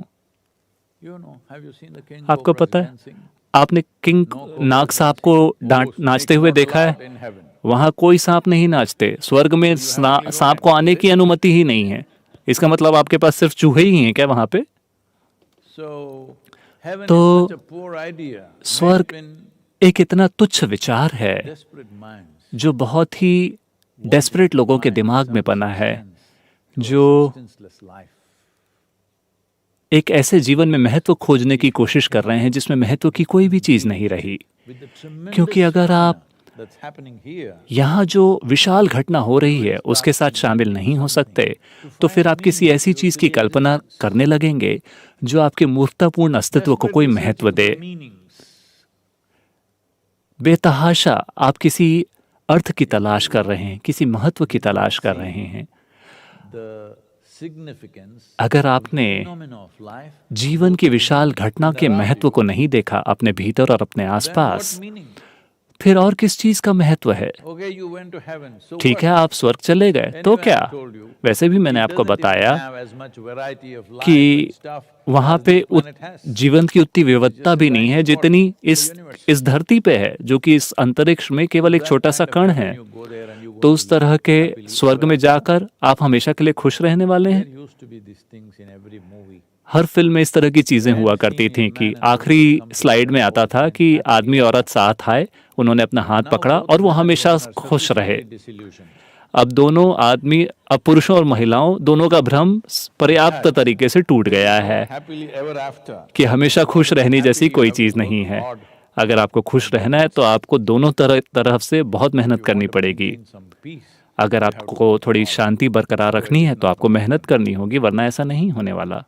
You know, have you seen the king आपको cobras पता है, dancing? आपने किंग नाग सांप को नाचते हुए देखा है? In heaven. वहां कोई सांप नहीं नाचते। स्वर्ग में सांप को आने की अनुमति ही नहीं है। इसका मतलब आपके पास सिर्फ चूहे ही हैं क्या वहां पे? So, heaven तो is such a poor idea. स्वर्ग When एक इतना तुच्छ विचार है desperate minds जो बहुत ही डेस्परेट लोगों के दिमाग में बना है, जो substanceless life. एक ऐसे जीवन में महत्व खोजने की कोशिश कर रहे हैं जिसमें महत्व की कोई भी चीज नहीं रही। With the tremendous क्योंकि अगर आप phenomena that's happening here, यहाँ जो विशाल घटना हो रही है उसके साथ शामिल नहीं हो सकते, तो फिर आप किसी ऐसी चीज की कल्पना करने लगेंगे जो आपके मूर्खतापूर्ण अस्तित्व को कोई महत्व दे। meanings, बेतहाशा आप किसी अर्थ की तलाश कर रहे हैं, किसी महत्व की तलाश कर रहे हैं। the significance, अगर आपने phenomena of life, जीवन की विशाल घटना के महत्व को नहीं देखा अपने भीतर और अपने then आसपास, what meaning? फिर और किस चीज का महत्व है? Okay, you went to heaven, so ठीक what? है, आप स्वर्ग चले गए तो Anyway, क्या? I told you, वैसे भी मैंने it आपको doesn't even बताया have as much variety of life कि and stuff वहां as पे this planet has. जीवन की उतनी विविधता भी नहीं है जितनी इस धरती पे है, जो कि इस अंतरिक्ष में केवल एक That छोटा सा kind of कण heaven है। you go there and you go तो to उस तरह live के happily स्वर्ग में forever. जाकर आप हमेशा के लिए खुश रहने वाले हैं। There used to be these things in every movie. Her film में इस तरह की चीजें हुआ करती थी कि आखिरी स्लाइड में आता था कि आदमी औरत साथ आए, उन्होंने अपना हाथ Now पकड़ा both और वो men and हमेशा women are खुश रहे। sufficiently disillusioned. अब दोनों आदमी, अब पुरुषों और महिलाओं दोनों का भ्रम पर्याप्त तरीके से टूट गया है Happily ever after. कि हमेशा खुश रहने जैसी कोई चीज नहीं है। अगर आपको खुश रहना है तो आपको दोनों तरफ से बहुत मेहनत करनी पड़ेगी। Gain some peace. अगर आपको थोड़ी शांति बरकरार रखनी है तो आपको मेहनत करनी होगी, वरना ऐसा नहीं होने वाला।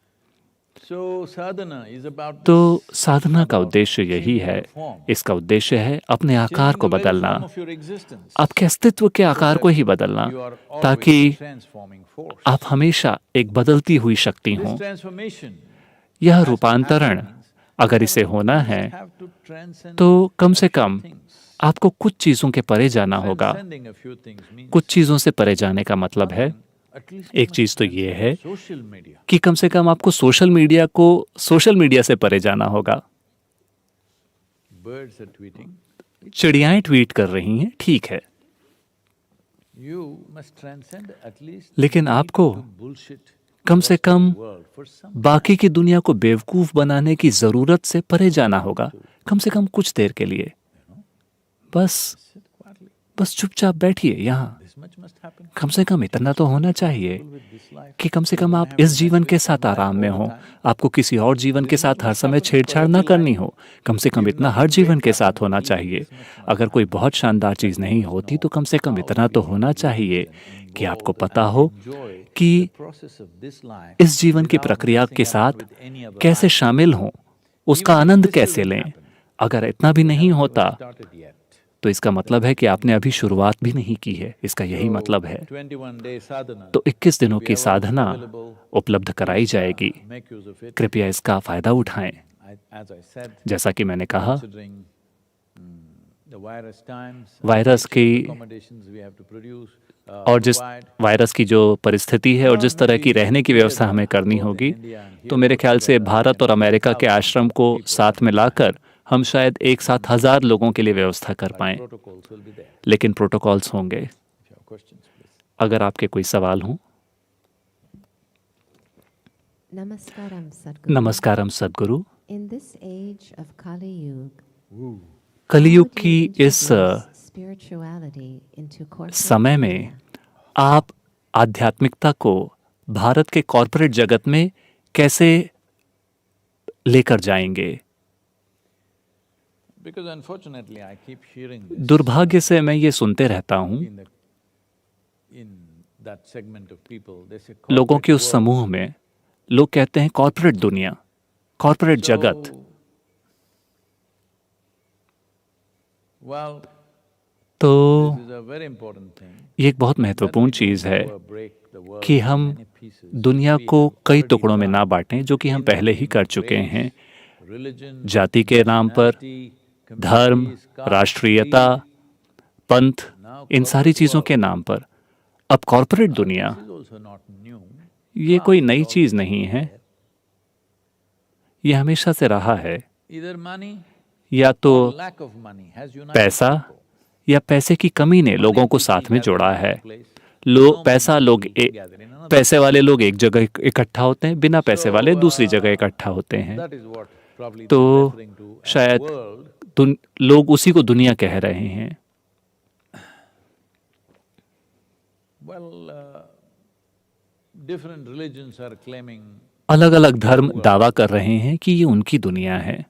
So sadhana is about तो साधना का उद्देश्य यही है, इसका उद्देश्य है अपने आकार को changing the very बदलना, form of your existence. आपके अस्तित्व के आकार को ही बदलना, You are always ताकि transforming force. आप हमेशा एक बदलती हुई शक्ति हों। This transformation यह रूपांतरण अगर इसे होना है have to transcend तो कम से a few कम things. आपको कुछ चीजों के परे जाना होगा। Transcending a few things means कुछ चीजों से परे जाने का मतलब है, at least एक चीज तो ये है social media. कि कम से कम आपको सोशल मीडिया से परे जाना होगा। Birds are tweeting. चिड़ियाएं ट्वीट कर रही हैं, ठीक है, You must transcend at least लेकिन आपको the bullshit कम से कम world for some. बाकी की दुनिया को बेवकूफ बनाने की जरूरत से परे जाना होगा, कम से कम कुछ देर के लिए। बस Sit quietly. बस चुपचाप बैठिए यहाँ। This much must happen कम से कम इतना तो होना चाहिए with this life. कि कम से कम आप इस जीवन के साथ आराम में हो, आपको किसी और जीवन के साथ हर समय छेड़छाड़ ना करनी हो। कम से कम इतना हर जीवन के साथ होना चाहिए। अगर कोई बहुत शानदार चीज नहीं होती तो कम से कम इतना तो होना चाहिए कि आपको पता हो कि Process of this life इस जीवन की प्रक्रिया के साथ कैसे शामिल हों, उसका आनंद कैसे लें। अगर इतना भी नहीं होता started yet. तो इसका मतलब है कि आपने अभी शुरुआत भी नहीं की है, इसका यही मतलब है। 21-day sadhana. तो 21 दिनों की साधना उपलब्ध कराई जाएगी, Make use of it. कृपया इसका फायदा उठाएं। As I said, जैसा कि मैंने कहा, considering the virus times, virus की accommodations we have to produce, और जिस provide. वायरस की जो परिस्थिति है और जिस तरह की रहने की व्यवस्था हमें करनी होगी, तो मेरे ख्याल से भारत और अमेरिका के आश्रम को साथ में लाकर हम शायद एक साथ 1000 लोगों के लिए व्यवस्था कर पाएं। Protocols will be there. लेकिन प्रोटोकॉल्स होंगे। If you have questions, please. अगर आपके कोई सवाल हों। Namaskaram, Sadhguru. नमस्कारम Sadhguru. In this age of Kali Yuga, कलयुग how do की you इस introduce spirituality into corporate समय में India? आप आध्यात्मिकता को भारत के कॉरपोरेट जगत में कैसे लेकर जाएंगे? Because unfortunately, I keep hearing this दुर्भाग्य से मैं ये सुनते रहता हूँ, in that segment of people. They say लोगों के corporate उस world. समूह में लोग कहते हैं कॉर्पोरेट दुनिया, कॉर्पोरेट जगत। Well, तो this is a very important thing. ये एक बहुत महत्वपूर्ण चीज़ है Break the world कि हम into pieces. दुनिया को कई टुकड़ों में ना बांटें, जो कि हम पहले ही कर चुके हैं। Religion, जाति के नाम पर, धर्म, राष्ट्रीयता, पंथ, इन सारी चीज़ों के नाम पर। अब कॉर्पोरेट दुनिया, this is also not new. ये कोई नई चीज़ नहीं है, ये हमेशा से रहा है। Either money या तो or lack of money has united पैसा people. या पैसे की कमी ने लोगों को साथ में जोड़ा है। पैसे वाले लोग एक जगह इकट्ठा होते हैं, बिना पैसे वाले दूसरी जगह इकट्ठा होते हैं। That is what probably तो they're referring to as शायद world. लोग उसी को दुनिया कह रहे हैं। Well, different religions are claiming अलग अलग धर्म दावा कर रहे हैं कि ये उनकी दुनिया है।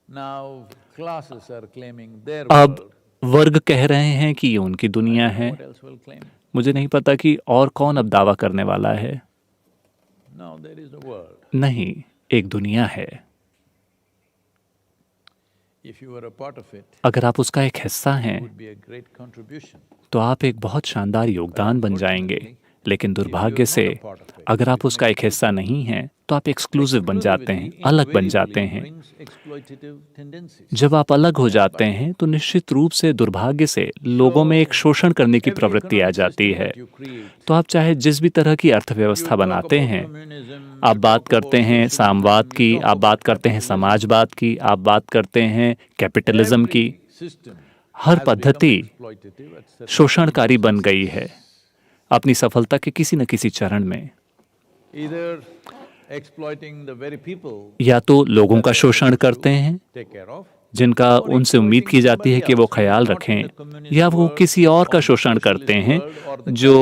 now classes are claiming their अब world. वर्ग कह रहे हैं कि ये उनकी दुनिया है। What else will claim? मुझे नहीं पता कि और कौन अब दावा करने वाला है। No, there is a world. नहीं, एक दुनिया है। If you are a part of it, अगर आप उसका एक हिस्सा हैं it would be a great contribution. तो आप एक बहुत शानदार योगदान बन जाएंगे। लेकिन दुर्भाग्य से अगर आप उसका एक हिस्सा नहीं हैं तो आप एक्सक्लूसिव बन जाते हैं, अलग बन जाते हैं। Brings exploitative tendencies. जब आप अलग हो जाते हैं तो निश्चित रूप से दुर्भाग्य से लोगों में एक शोषण करने की प्रवृत्ति आ जाती है। You create तो आप चाहे जिस भी तरह की अर्थव्यवस्था बनाते हैं, communism, आप बात करते हैं साम्यवाद की, आप बात करते हैं समाजवाद की, आप बात करते हैं कैपिटलिज्म की, system हर पद्धति exploitative at certain शोषणकारी बन गई है अपनी सफलता के किसी न किसी चरण में। either exploiting the very people या तो लोगों का शोषण करते हैं take care of, जिनका उनसे उम्मीद की जाती है कि वो ख्याल रखें, या वो किसी और का शोषण करते हैं जो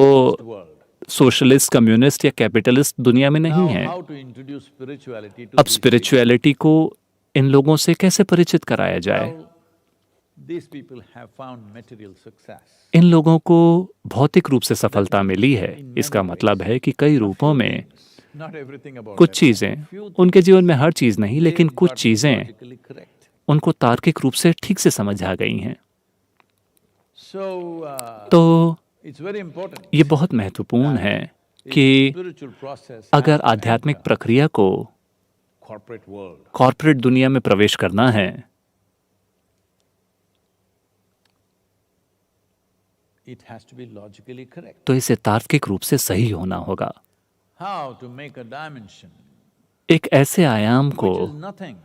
सोशलिस्ट, कम्युनिस्ट या कैपिटलिस्ट दुनिया में नहीं है। how to introduce spirituality to अब स्पिरिचुअलिटी को इन लोगों से कैसे परिचित कराया जाए? people. These people have found material success. इन लोगों को भौतिक रूप से सफलता मिली है। इसका मतलब है कि कई रूपों में Not everything about कुछ that. चीज़ें, उनके जीवन में हर चीज़ नहीं, लेकिन कुछ चीज़ें Logically correct. उनको तार्किक रूप से ठीक से समझ आ गई हैं। So, तो it's very important. ये बहुत महत्वपूर्ण है कि Spiritual process अगर has to आध्यात्मिक enter प्रक्रिया को corporate world. कॉर्पोरेट दुनिया में प्रवेश करना है It has to be logically correct. तो इसे तार्किक रूप से सही होना होगा। How to make a dimension एक ऐसे आयाम को which is nothing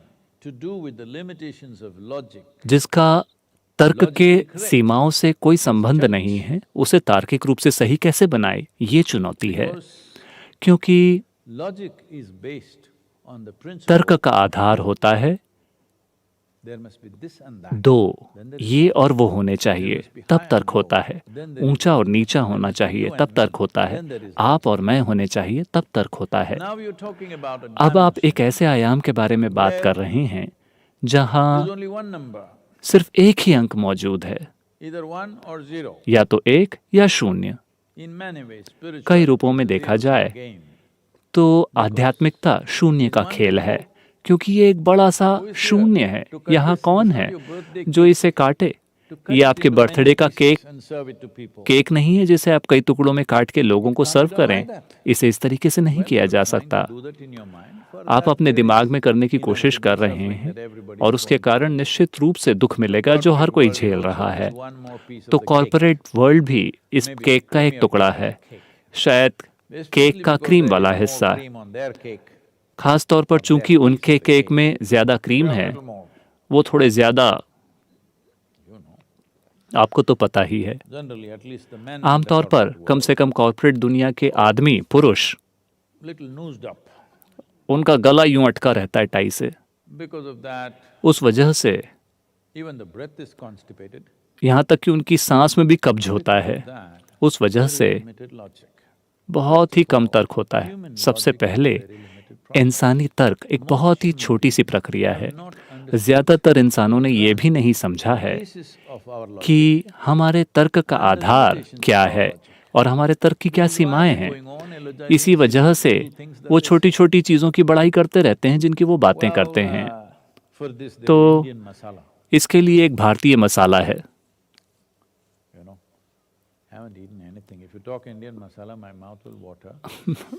to do with the limitations of logic. जिसका तर्क के सीमाओं से कोई संबंध नहीं है, उसे तार्किक रूप से सही कैसे बनाए, ये चुनौती है। क्योंकि Logic is based on the principle तर्क का आधार होता है there must be this and that. दो, ये और वो होने चाहिए, तब तर्क होता है। ऊंचा और नीचा होना चाहिए, तब तर्क होता है। आप और मैं होने चाहिए, तब तर्क होता है। Now you're talking about a अब आप dimension. एक ऐसे आयाम के बारे में बात कर रहे हैं जहां There's only one number, सिर्फ एक ही अंक मौजूद है, either 1 or 0. या तो एक या शून्य। In many ways, spirituality कई रूपों में देखा is a जाए game. तो आध्यात्मिकता शून्य का खेल है, क्योंकि ये एक बड़ा सा शून्य है। यहाँ कौन है जो इसे काटे? To cut ये it आपके into बर्थडे many का pieces cake and serve it to people. Cake नहीं है जिसे आप कई टुकड़ों में काट के लोगों को सर्व करें। इसे इस तरीके से नहीं किया जा सकता। Do that in your mind. For आप that अपने there दिमाग is में करने की inner कोशिश कर रहे suffering हैं that everybody और is उसके going कारण निश्चित रूप से दुख मिलेगा जो हर कोई through. झेल रहा है। One more piece of तो the cake. कॉर्पोरेट वर्ल्ड भी इस Maybe केक का creamy एक or टुकड़ा creamy है, cake. शायद Especially केक का because क्रीम there वाला is more हिस्सा। cream on their cake. खास तौर पर चूंकि उनके केक में ज्यादा क्रीम है, Little more. वो थोड़े ज्यादा, You know. आपको तो पता ही है। Generally, at least the men in आमतौर the पर corporate कम से कम कॉर्पोरेट दुनिया के आदमी, पुरुष, world, little noosed up. उनका गला यूं अटका रहता है टाई से। Because of that, उस वजह से even the breath is constipated. यहाँ तक कि उनकी सांस में भी कब्ज होता है। That उस वजह से limited logic. बहुत ही कम तर्क होता है। सबसे पहले इंसानी तर्क एक बहुत ही छोटी सी प्रक्रिया है। ज्यादातर इंसानों ने ये भी नहीं समझा है Basis of our logic. कि हमारे तर्क का आधार क्या है और हमारे तर्क की क्या सीमाएं हैं। इसी वजह से वो छोटी छोटी चीज़ों की बड़ाई करते रहते हैं जिनकी वो बातें करते हैं। तो इसके लिए एक भारतीय मसाला है।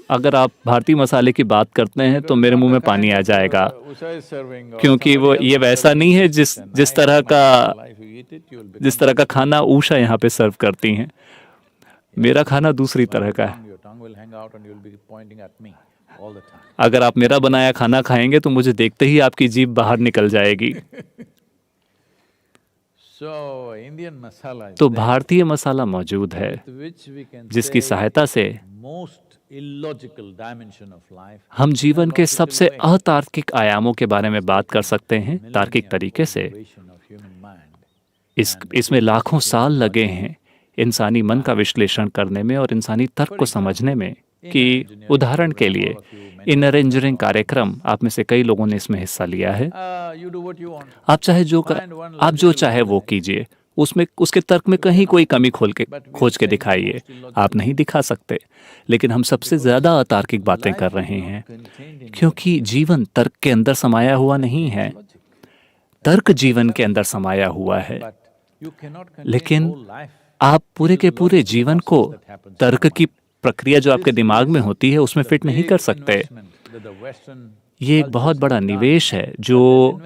अगर आप भारतीय मसाले की बात करते हैं तो मेरे मुंह में पानी आ जाएगा, क्योंकि वो ये वैसा नहीं है जिस तरह का खाना उषा यहाँ पे सर्व करती हैं। मेरा खाना दूसरी तरह का है। अगर आप मेरा बनाया खाना खाएंगे तो मुझे देखते ही आपकी जीभ बाहर निकल जाएगी। तो भारतीय मसाला मौजूद है, जिसकी सहायता से हम जीवन के सबसे अतार्किक आयामों के बारे में बात कर सकते हैं तार्किक तरीके से। इसमें लाखों साल लगे हैं इंसानी मन का विश्लेषण करने में और इंसानी तर्क को समझने में। कि उदाहरण के लिए इनर इंजीनियरिंग कार्यक्रम, आप में से कई लोगों ने इसमें हिस्सा लिया है। आप जो चाहे वो कीजिए, उसमें उसके तर्क में कहीं कोई कमी खोज के दिखाइए। आप नहीं दिखा सकते, लेकिन हम सबसे ज्यादा अतार्किक बातें कर रहे हैं, क्योंकि जीवन तर्क के अंदर समाया हुआ नहीं है, तर्क जीवन के अंदर समाया हुआ है। लेकिन आप पूरे के पूरे जीवन को तर्क की प्रक्रिया जो आपके दिमाग में होती है उसमें फिट नहीं कर सकते। ये एक बहुत बड़ा निवेश है जो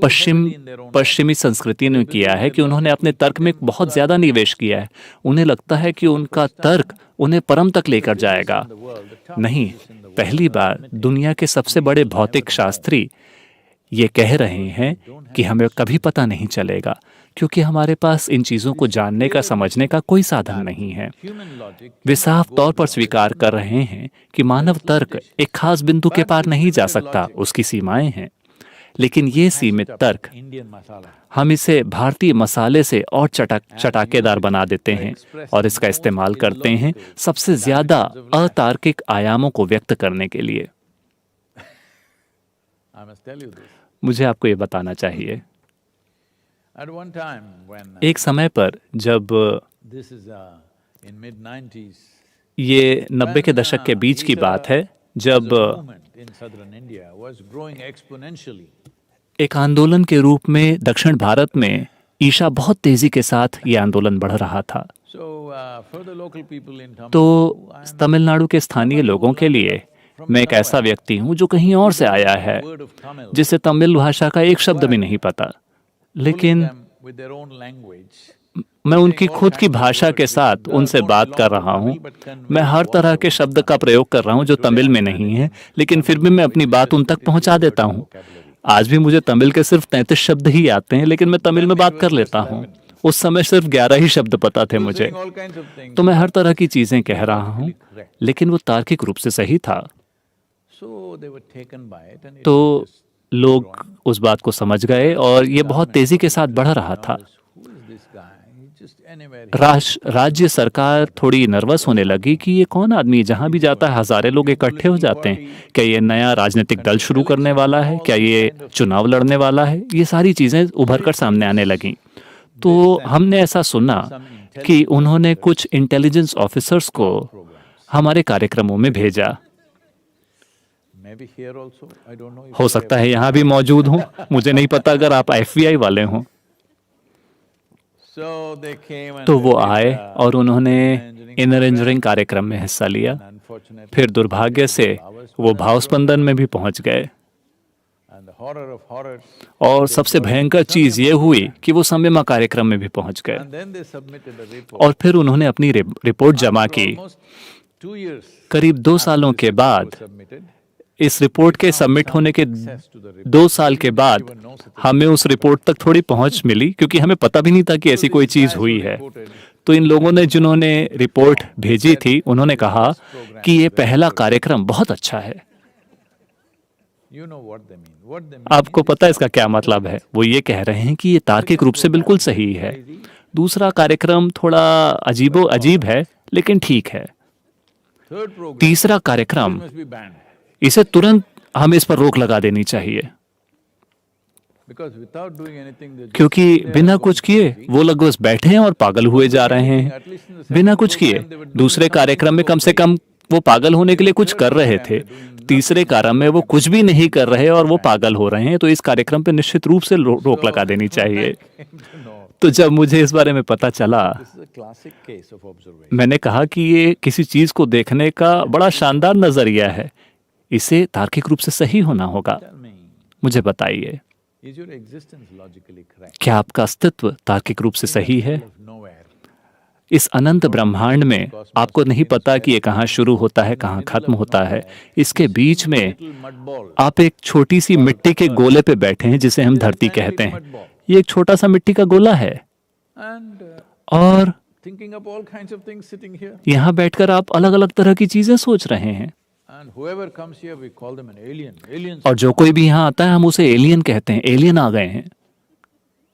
पश्चिमी संस्कृति ने किया है, कि उन्होंने अपने तर्क में बहुत ज्यादा निवेश किया है। उन्हें लगता है कि उनका तर्क उन्हें परम तक लेकर जाएगा। नहीं, पहली बार दुनिया के सबसे बड़े भौतिक शास्त्री ये कह रहे हैं कि हमें कभी पता नहीं चलेगा, क्योंकि हमारे पास इन चीजों को जानने का, समझने का कोई साधन नहीं है। वे साफ तौर पर स्वीकार कर रहे हैं कि मानव तर्क एक खास बिंदु के पार नहीं जा सकता, उसकी सीमाएं हैं। लेकिन ये सीमित तर्क हम इसे भारतीय मसाले से और चटाकेदार बना देते हैं और इसका इस्तेमाल करते हैं सबसे ज्यादा अतार्किक आयामों को व्यक्त करने के लिए। मुझे आपको ये बताना चाहिए, एक समय पर जब ये 90 के दशक के बीच की बात है, जब एक आंदोलन के रूप में दक्षिण भारत में ईशा बहुत तेजी के साथ ये आंदोलन बढ़ रहा था। तो तमिलनाडु के स्थानीय लोगों के लिए मैं एक ऐसा व्यक्ति हूं जो कहीं और से आया है, जिसे तमिल भाषा का एक शब्द भी नहीं पता, लेकिन मैं उनकी खुद की भाषा के साथ उनसे बात कर रहा हूं। मैं हर तरह के शब्द का प्रयोग कर रहा हूं जो तमिल में नहीं है, लेकिन फिर भी मैं अपनी बात उन तक पहुंचा देता हूं। आज भी मुझे तमिल के सिर्फ 33 शब्द ही आते हैं, लेकिन मैं तमिल में बात कर लेता हूं। उस समय सिर्फ 11 ही शब्द पता थे मुझे। तो मैं हर तरह की चीजें कह रहा हूं, लेकिन वो तार्किक रूप से सही था। तो लोग उस बात को समझ गए और ये बहुत तेजी के साथ बढ़ रहा था। राज्य सरकार थोड़ी नर्वस होने लगी कि ये कौन आदमी, जहां भी जाता है हजारों लोग इकट्ठे हो जाते हैं। क्या ये नया राजनीतिक दल शुरू करने वाला है? क्या ये चुनाव लड़ने वाला है? ये सारी चीजें उभर कर सामने आने लगी। तो हमने ऐसा सुना कि उन्होंने कुछ इंटेलिजेंस ऑफिसर्स को हमारे कार्यक्रमों में भेजा। हो सकता है यहाँ भी मौजूद हूँ, मुझे नहीं पता, अगर आप FBI वाले हों। तो वो आए और उन्होंने इनर इंजीनियरिंग कार्यक्रम में हिस्सा लिया। फिर दुर्भाग्य से वो भावस्पंदन में भी पहुंच गए। और सबसे भयंकर चीज ये हुई कि वो सम्यमा कार्यक्रम में भी पहुंच गए। और फिर उन्होंने अपनी रिपोर्ट जमा की। करीब 2 सालों के बाद, इस रिपोर्ट के सबमिट होने के 2 साल के बाद हमें उस रिपोर्ट तक थोड़ी पहुंच मिली, क्योंकि हमें पता भी नहीं था कि ऐसी कोई चीज हुई है। तो इन लोगों ने जिन्होंने रिपोर्ट भेजी थी, उन्होंने कहा कि ये पहला कार्यक्रम बहुत अच्छा है। आपको पता है इसका क्या मतलब है? वो ये कह रहे हैं कि ये तार्किक रूप से बिल्कुल सही है। दूसरा कार्यक्रम थोड़ा अजीब है, लेकिन ठीक है। तीसरा कार्यक्रम, इसे तुरंत हमें इस पर रोक लगा देनी चाहिए। Because without doing anything, they're just क्योंकि sitting there बिना and कुछ going किए crazy. वो लोग बस बैठे हैं और पागल हुए जा रहे हैं। बिना कुछ किए दूसरे कार्यक्रम में कम से कम वो पागल होने के लिए कुछ कर रहे थे, तीसरे कार्यक्रम में वो कुछ भी नहीं कर रहे और वो पागल हो रहे हैं। तो इस कार्यक्रम पे निश्चित रूप से रोक लगा देनी चाहिए। तो जब मुझे इस बारे में पता चला, This is a classic case of observation. मैंने कहा कि ये किसी चीज को देखने का बड़ा शानदार नजरिया है, इसे तार्किक रूप से सही होना होगा। Tell me, मुझे बताइए, is your existence logically correct? क्या आपका अस्तित्व तार्किक रूप से सही है? Nowhere. इस अनंत ब्रह्मांड में आपको नहीं पता कि ये कहाँ शुरू होता है, कहाँ खत्म होता है। इसके बीच में Little mud ball. आप एक छोटी सी मिट्टी के गोले पे बैठे हैं जिसे हम धरती कहते हैं। ये एक छोटा सा मिट्टी का गोला है And और thinking up all kinds of things sitting here. यहाँ बैठकर आप अलग अलग तरह की चीजें सोच रहे हैं। And whoever comes here, we call them an alien. Aliens. और जो कोई भी यहाँ आता है हम उसे एलियन कहते हैं, एलियन आ गए हैं।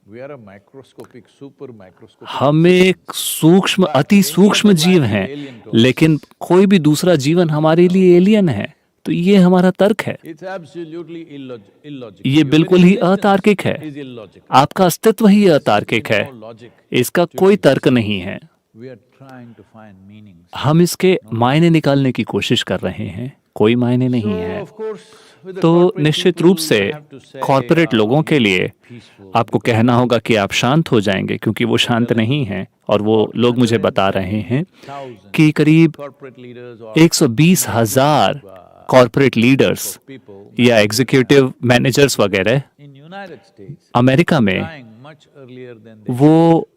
We are a microscopic, super microscopic. हम एक सूक्ष्म, अति सूक्ष्म जीव हैं, लेकिन कोई भी दूसरा जीवन हमारे लिए एलियन है। तो ये हमारा तर्क है। It's absolutely illogical. ये Your बिल्कुल very ही existence अतार्किक है। is illogical. आपका अस्तित्व ही अतार्किक है, No logic. इसका कोई तर्क नहीं है। We are trying to find meanings. हम इसके मायने निकालने की कोशिश कर रहे हैं, कोई मायने नहीं So, है। of course, with the तो corporate निश्चित people, रूप से you have to say, corporate लोगों के लिए peaceful. आपको कहना होगा कि आप शांत हो जाएंगे, क्योंकि वो शांत नहीं हैं। और वो लोग मुझे बता रहे हैं Thousands कि करीब corporate leaders or 120,000 corporate leaders people या एग्जीक्यूटिव मैनेजर्स वगैरह in United States अमेरिका में dying much earlier than they वो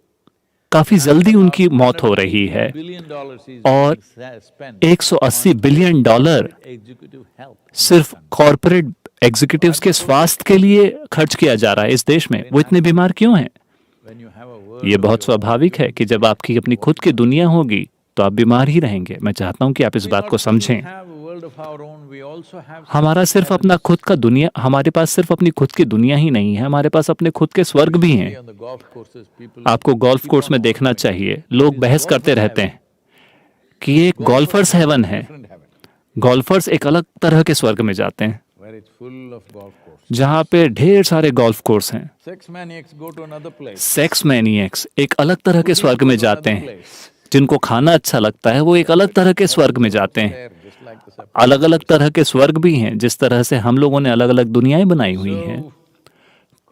काफी जल्दी उनकी मौत हो रही है $1 billion is और being spent 180 billion dollar executive health. सिर्फ कॉरपोरेट एग्जीक्यूटिव्स के स्वास्थ्य के लिए खर्च किया जा रहा है इस देश में। वो इतने बीमार क्यों हैं? When you have a world ये बहुत स्वाभाविक है कि जब आपकी अपनी खुद की दुनिया होगी तो आप बीमार ही रहेंगे। मैं चाहता हूं कि आप इस बात को समझें। have a world of our own, we also have हमारा सिर्फ अपना खुद का दुनिया, हमारे पास सिर्फ अपनी खुद की दुनिया ही नहीं है, हमारे पास अपने खुद के स्वर्ग भी हैं। on the golf courses, people आपको गोल्फ कोर्स में देखना चाहिए, लोग बहस करते रहते हैं कि ये एक गोल्फर्स हेवन है। different heaven, गोल्फर्स एक अलग तरह के स्वर्ग में जाते हैं where it's full of golf courses. जहाँ पे ढेर सारे गोल्फ कोर्स हैं। Sex maniacs go to another place. Sex maniacs एक अलग तरह के स्वर्ग में जाते Another हैं। place. जिनको खाना अच्छा लगता है वो एक अलग तरह के स्वर्ग में जाते हैं। There, just like the separate. अलग अलग तरह के स्वर्ग भी हैं, जिस तरह से हम लोगों ने अलग अलग दुनियाएं बनाई हुई हैं।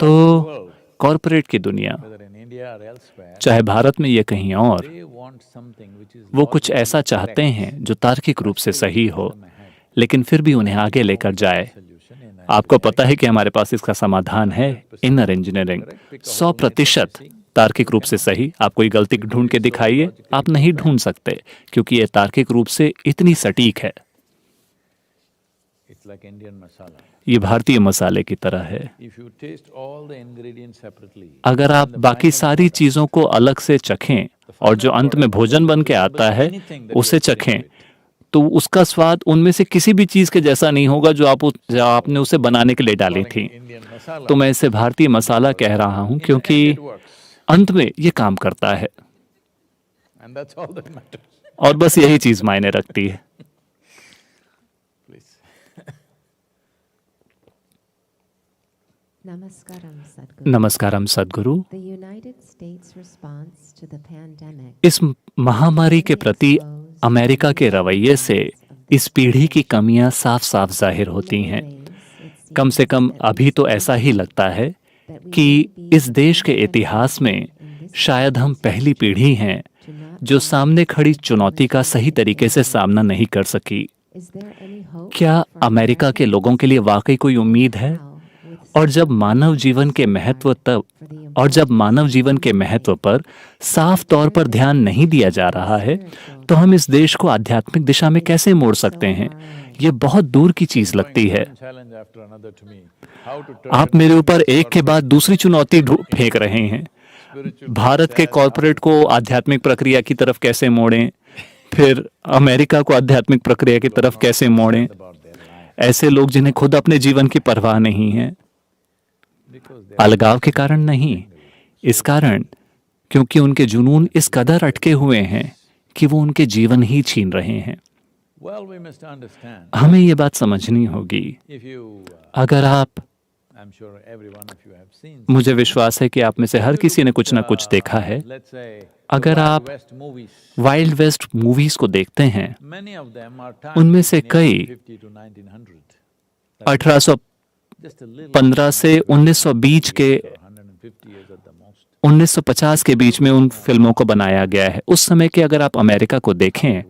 तो कॉरपोरेट की दुनिया, Whether in India or elsewhere, चाहे भारत में या कहीं और, they want something which is वो कुछ ऐसा चाहते हैं जो तार्किक रूप से सही हो, लेकिन फिर भी उन्हें आगे लेकर जाए। solution in आपको पता है कि हमारे पास इसका समाधान है, इनर इंजीनियरिंग। 100% तार्किक रूप से सही। आप कोई गलती ढूंढ के दिखाइए, आप नहीं ढूंढ सकते, क्योंकि ये तार्किक रूप से इतनी सटीक है। It's like Indian masala. ये भारतीय मसाले की तरह है। If you taste all the ingredients separately, अगर आप बाकी सारी चीजों को अलग से चखें और जो अंत में भोजन बन के आता है उसे चखें, तो उसका स्वाद उनमें से किसी भी चीज के जैसा नहीं होगा जो आपने उसे बनाने के लिए डाली थी। Indian masala, तो मैं इसे भारतीय मसाला कह रहा हूं क्योंकि it works. अंत में ये काम करता है And that's all that matters. और बस यही चीज मायने रखती है। Please. Namaskaram, Sadhguru. नमस्कारम Sadhguru. The United States response to the pandemic इस महामारी के प्रति अमेरिका के रवैये से इस पीढ़ी की कमियां साफ साफ जाहिर होती हैं। कम से कम अभी तो ऐसा ही लगता है कि इस देश के इतिहास में शायद हम पहली पीढ़ी हैं जो सामने खड़ी चुनौती का सही तरीके से सामना नहीं कर सकी। क्या अमेरिका के लोगों के लिए वाकई कोई उम्मीद है? और जब मानव जीवन के महत्व पर साफ तौर पर ध्यान नहीं दिया जा रहा है, तो हम इस देश को आध्यात्मिक दिशा में कैसे मोड़ सकते हैं? ये बहुत दूर की चीज लगती है। Challenge after another to me. How to turn आप मेरे ऊपर एक के बाद दूसरी चुनौती फेंक रहे हैं। भारत के कॉरपोरेट को आध्यात्मिक प्रक्रिया की तरफ कैसे मोड़ें, फिर अमेरिका को आध्यात्मिक प्रक्रिया की तरफ कैसे मोड़ें। ऐसे लोग जिन्हें खुद अपने जीवन की परवाह नहीं है। अलगाव के कारण नहीं, इस कारण क्योंकि उनके जुनून इस कदर अटके हुए हैं कि वो उनके जीवन ही छीन रहे हैं। Well, we must understand. हमें ये बात समझनी होगी, If you, अगर आप I'm sure every one of you have seen. मुझे विश्वास है कि आप में से हर किसी ने कुछ ना कुछ देखा है। Let's say अगर the आप Wild West movies, wild west movies को देखते हैं, many of them are उनमें timed से in कई 1850 to 1900. 1815 Just a little से 1920 के 150 years at the most. 1950 के बीच में उन फिल्मों को बनाया गया है। उस समय के अगर आप अमेरिका को देखें,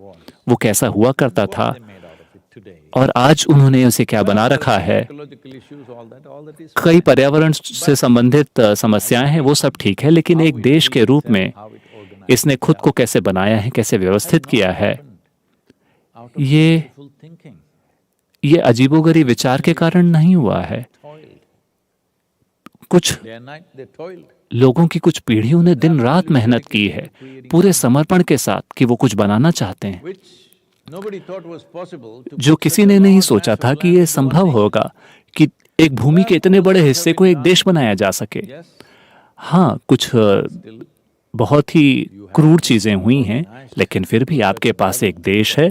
वो कैसा हुआ करता था They made out of it today. और आज उन्होंने उसे क्या बना रखा है। Ecological issues, all that is कई पर्यावरण से संबंधित समस्याएं हैं, वो सब ठीक है, लेकिन एक देश के रूप में how it organized. इसने खुद को कैसे बनाया है, कैसे व्यवस्थित किया है, Out of ये beautiful thinking, ये अजीबोगरीब विचार के कारण नहीं हुआ है। toiled. कुछ Day and night they toiled. लोगों की कुछ पीढ़ियों ने दिन रात मेहनत की है, पूरे समर्पण के साथ, कि वो कुछ बनाना चाहते हैं, Which nobody thought was possible to जो put किसी such a ने नहीं large सोचा mass था of कि land ये into one संभव nation. होगा कि एक भूमि के इतने बड़े हिस्से को एक देश बनाया जा सके। Yes, हाँ, कुछ still बहुत ही क्रूर चीजें हुई हैं, लेकिन फिर भी आपके पास एक देश है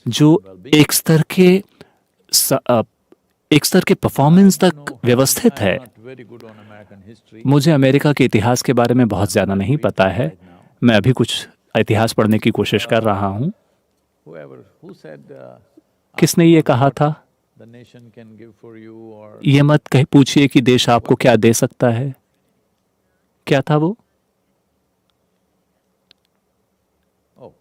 जो एक स्तर के परफॉर्मेंस तक व्यवस्थित है। not very good on American history. मुझे अमेरिका के इतिहास के बारे में बहुत ज़्यादा नहीं पता है। मैं अभी कुछ इतिहास पढ़ने की कोशिश कर रहा हूँ। Who said किसने ये कहा था, the nation can give for you or ये मत कह पूछिए कि देश आपको क्या दे सकता है। क्या था वो? oh,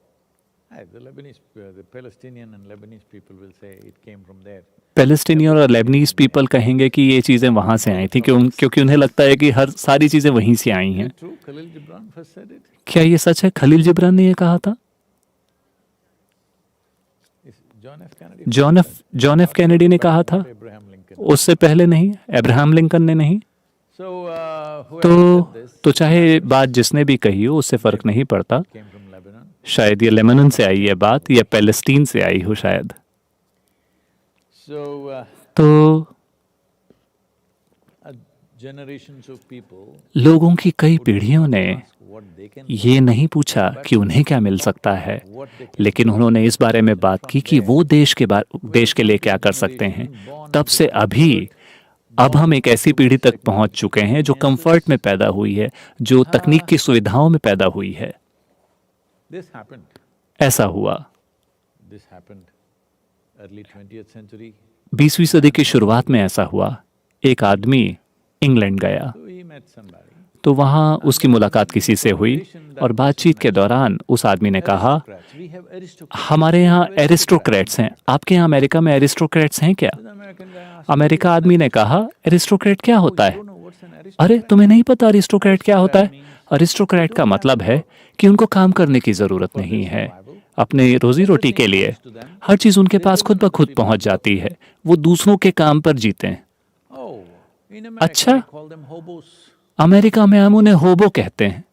the Palestinian and Lebanese people will say it came from there. Palestinian और लेबनीज पीपल कहेंगे कि ये चीज़ें वहाँ से आई थी, क्योंकि उन्हें लगता है कि हर सारी चीज़ें वहीं से आई हैं। True, Khalil Gibran first said it. क्या ये सच है? खलील जिब्रान ने ये कहा था? John F. Kennedy. John F Kennedy ने कहा था? Abraham Lincoln. उससे पहले नहीं, अब्राहम लिंकन ने नहीं। So whoever said this तो चाहे बात जिसने भी कही हो, उससे फर्क नहीं पड़ता। came from Lebanon. शायद ये लेबनान से आई है बात, या पैलेस्टीन से आई हो शायद। So तो generations of people लोगों की कई पीढ़ियों ने what they can ये नहीं पूछा कि उन्हें क्या मिल सकता है, लेकिन उन्होंने इस बारे में बात की कि वो देश के लिए क्या कर सकते हैं। तब से अब हम एक ऐसी पीढ़ी तक पहुंच चुके हैं जो कंफर्ट में पैदा हुई है, जो तकनीक की सुविधाओं में पैदा हुई है। this happened. ऐसा हुआ This happened early 20th century. 20वीं सदी की शुरुआत में ऐसा हुआ। एक आदमी इंग्लैंड गया, So he met somebody. तो वहाँ उसकी मुलाकात किसी से हुई और बातचीत के दौरान उस आदमी ने कहा, We have aristocrats. हमारे यहाँ एरिस्टोक्रेट्स हैं, आपके यहाँ अमेरिका में एरिस्टोक्रेट्स हैं क्या? The American guy asked, America आदमी ने कहा, एरिस्टोक्रेट क्या होता है? "You know what's an aristocrat?" अरे तुम्हें नहीं पता अरिस्टोक्रेट क्या होता है? अरिस्टोक्रेट का मतलब है कि उनको काम करने की जरूरत नहीं है। अपने रोजी रोटी के लिए हर चीज उनके पास खुद ब खुद पहुंच जाती है। वो दूसरों के काम पर जीते हैं। Oh, in America अच्छा। we call them hobos. America में हम उन्हें होबो कहते हैं।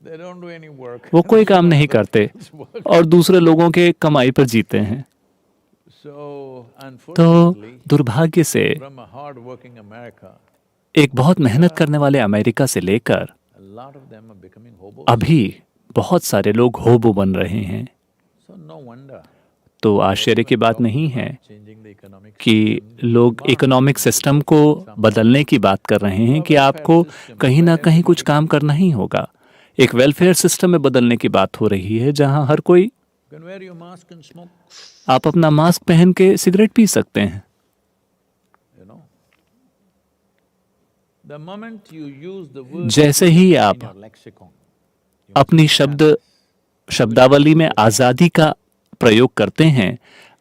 They don't do any work. वो कोई काम नहीं करते और दूसरे लोगों के कमाई पर जीते हैं। So तो unfortunately, दुर्भाग्य से from a hard-working America, एक बहुत मेहनत करने वाले अमेरिका से लेकर a lot of them are becoming hobos. अभी बहुत सारे लोग होबो बन रहे हैं। So no wonder तो आश्चर्य की बात नहीं है changing the economic कि लोग इकोनॉमिक सिस्टम को बदलने की बात कर रहे हैं कि आपको कहीं ना कहीं कुछ काम करना ही होगा। एक वेलफेयर सिस्टम में बदलने की बात हो रही है जहां हर कोई, You can wear your mask and smoke, आप अपना मास्क पहन के सिगरेट पी सकते हैं। you know. The moment you use the word जैसे ही आप in your lexicon, अपनी शब्दावली में आज़ादी का प्रयोग करते हैं,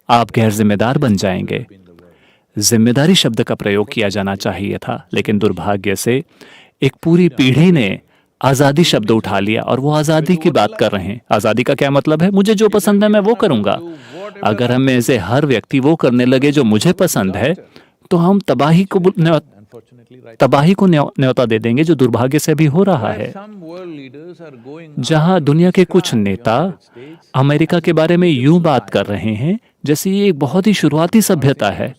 आप गैर जिम्मेदार बन जाएंगे। in the word. जिम्मेदारी शब्द का प्रयोग किया जाना चाहिए था, लेकिन दुर्भाग्य से एक पूरी पीढ़ी ने आज़ादी शब्द उठा लिया और वो आज़ादी की बात कर रहे हैं। आज़ादी का क्या मतलब है? मुझे जो पसंद है मैं वो करूंगा। अगर हम में से हर व्यक्ति वो करने लगे जो मुझे पसंद है, तो हम Unfortunately, right तबाही को न्योता दे देंगे, जो दुर्भाग्य से भी हो रहा है। some world leaders are going जहां दुनिया के कुछ नेता अमेरिका के बारे में यूं बात कर रहे हैं जैसे ये एक बहुत ही शुरुआती सभ्यता है।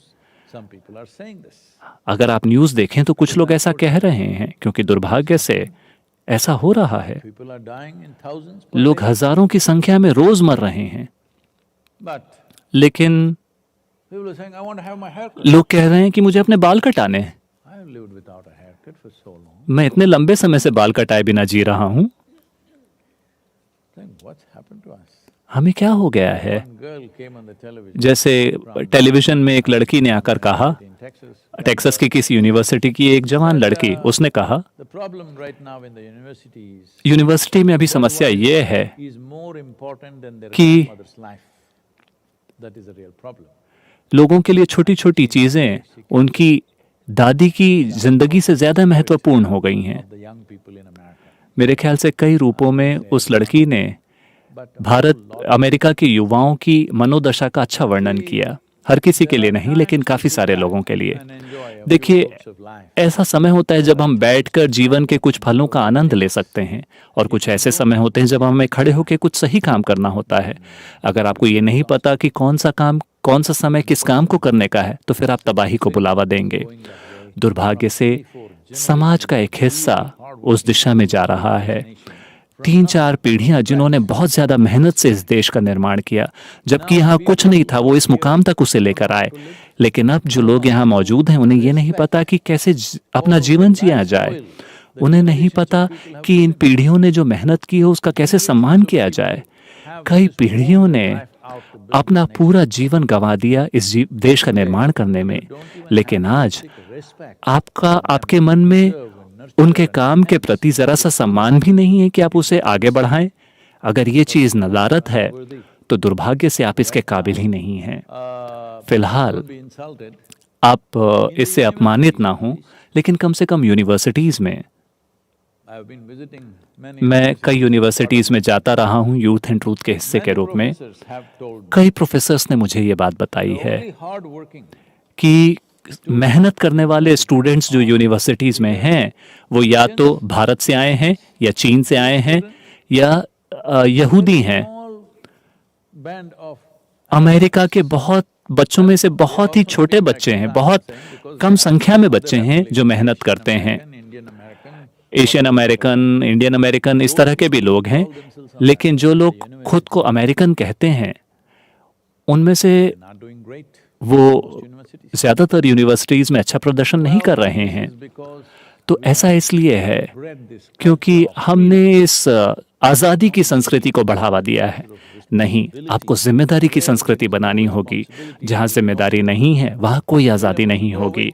some people are saying this. अगर आप न्यूज़ देखें तो कुछ लोग ऐसा कह रहे हैं, क्योंकि दुर्भाग्य से ऐसा हो रहा है। People are dying in thousands per लोग day. हजारों की संख्या में रोज मर रहे हैं, But लेकिन People are saying, I want to have my hair cut. लोग कह रहे हैं कि मुझे अपने बाल कटाने हैं। I have lived without a haircut for so long. मैं इतने लंबे समय से बाल कटाए बिना जी रहा हूँ। Saying, what's happened to us? हमें क्या हो गया है? One girl came on the television जैसे टेलीविजन में एक लड़की ने आकर कहा, in Texas. टेक्सास की किसी यूनिवर्सिटी की एक जवान लड़की, उसने कहा The problem right now in the universities university में अभी समस्या ये है is more important than their कि grandmother's life. That is a real problem. लोगों के लिए छोटी छोटी चीजें उनकी दादी की जिंदगी से ज्यादा महत्वपूर्ण हो गई हैं। The young people in America. मेरे ख्याल से कई रूपों में उस लड़की ने भारत अमेरिका के युवाओं की मनोदशा का अच्छा वर्णन किया। हर किसी के लिए नहीं, लेकिन काफी सारे लोगों के लिए। And enjoy every देखिए, ounce of life. ऐसा समय होता है जब हम बैठकर जीवन के कुछ फलों का आनंद ले सकते हैं, और कुछ ऐसे समय होते हैं जब हमें खड़े होकर कुछ सही काम करना होता है। अगर आपको ये नहीं पता कि कौन सा समय किस काम को करने का है, तो फिर आप तबाही को बुलावा देंगे। दुर्भाग्य से समाज का एक हिस्सा उस दिशा में जा रहा है। 3-4 पीढ़ियां जिन्होंने बहुत ज्यादा मेहनत से इस देश का निर्माण किया, जबकि यहाँ कुछ नहीं था, वो इस मुकाम तक उसे लेकर आए। लेकिन अब जो लोग यहाँ मौजूद हैं, उन्हें ये नहीं पता कि कैसे अपना जीवन जिया जाए। उन्हें नहीं पता कि इन पीढ़ियों ने जो मेहनत की हो उसका कैसे सम्मान किया जाए। कई पीढ़ियों ने अपना पूरा जीवन गंवा दिया इस देश का निर्माण करने में, लेकिन आज आपके मन में उनके काम के प्रति जरा सा सम्मान भी नहीं है कि आप उसे आगे बढ़ाएं। अगर ये चीज नदारत है तो दुर्भाग्य से आप इसके काबिल ही नहीं हैं। फिलहाल Be insulted. आप इससे अपमानित ना हों, लेकिन कम से कम यूनिवर्सिटीज में, I have been visiting many मैं कई यूनिवर्सिटीज में जाता रहा हूँ यूथ एंड ट्रूथ के हिस्से के रूप में। professors have told me, कई प्रोफेसर्स ने मुझे ये बात बताई है only hard working कि मेहनत करने वाले स्टूडेंट्स जो यूनिवर्सिटीज में हैं, वो या तो भारत से आए हैं, या चीन से आए हैं, या यहूदी हैं। small band of अमेरिका के बहुत बच्चों में से बहुत ही छोटे बच्चे हैं, बहुत कम संख्या में बच्चे हैं जो मेहनत करते हैं। Indian American Asian American, Indian American, इस तरह के भी लोग हैं, लेकिन जो लोग खुद को अमेरिकन कहते हैं, उनमें से not doing great. वो ज्यादातर यूनिवर्सिटीज में अच्छा प्रदर्शन नहीं कर रहे हैं। Because तो ऐसा इसलिए है bred this क्योंकि हमने इस आज़ादी की संस्कृति को बढ़ावा दिया है। नहीं, आपको जिम्मेदारी की संस्कृति बनानी होगी। जहाँ जिम्मेदारी नहीं है, वहाँ कोई आज़ादी नहीं होगी।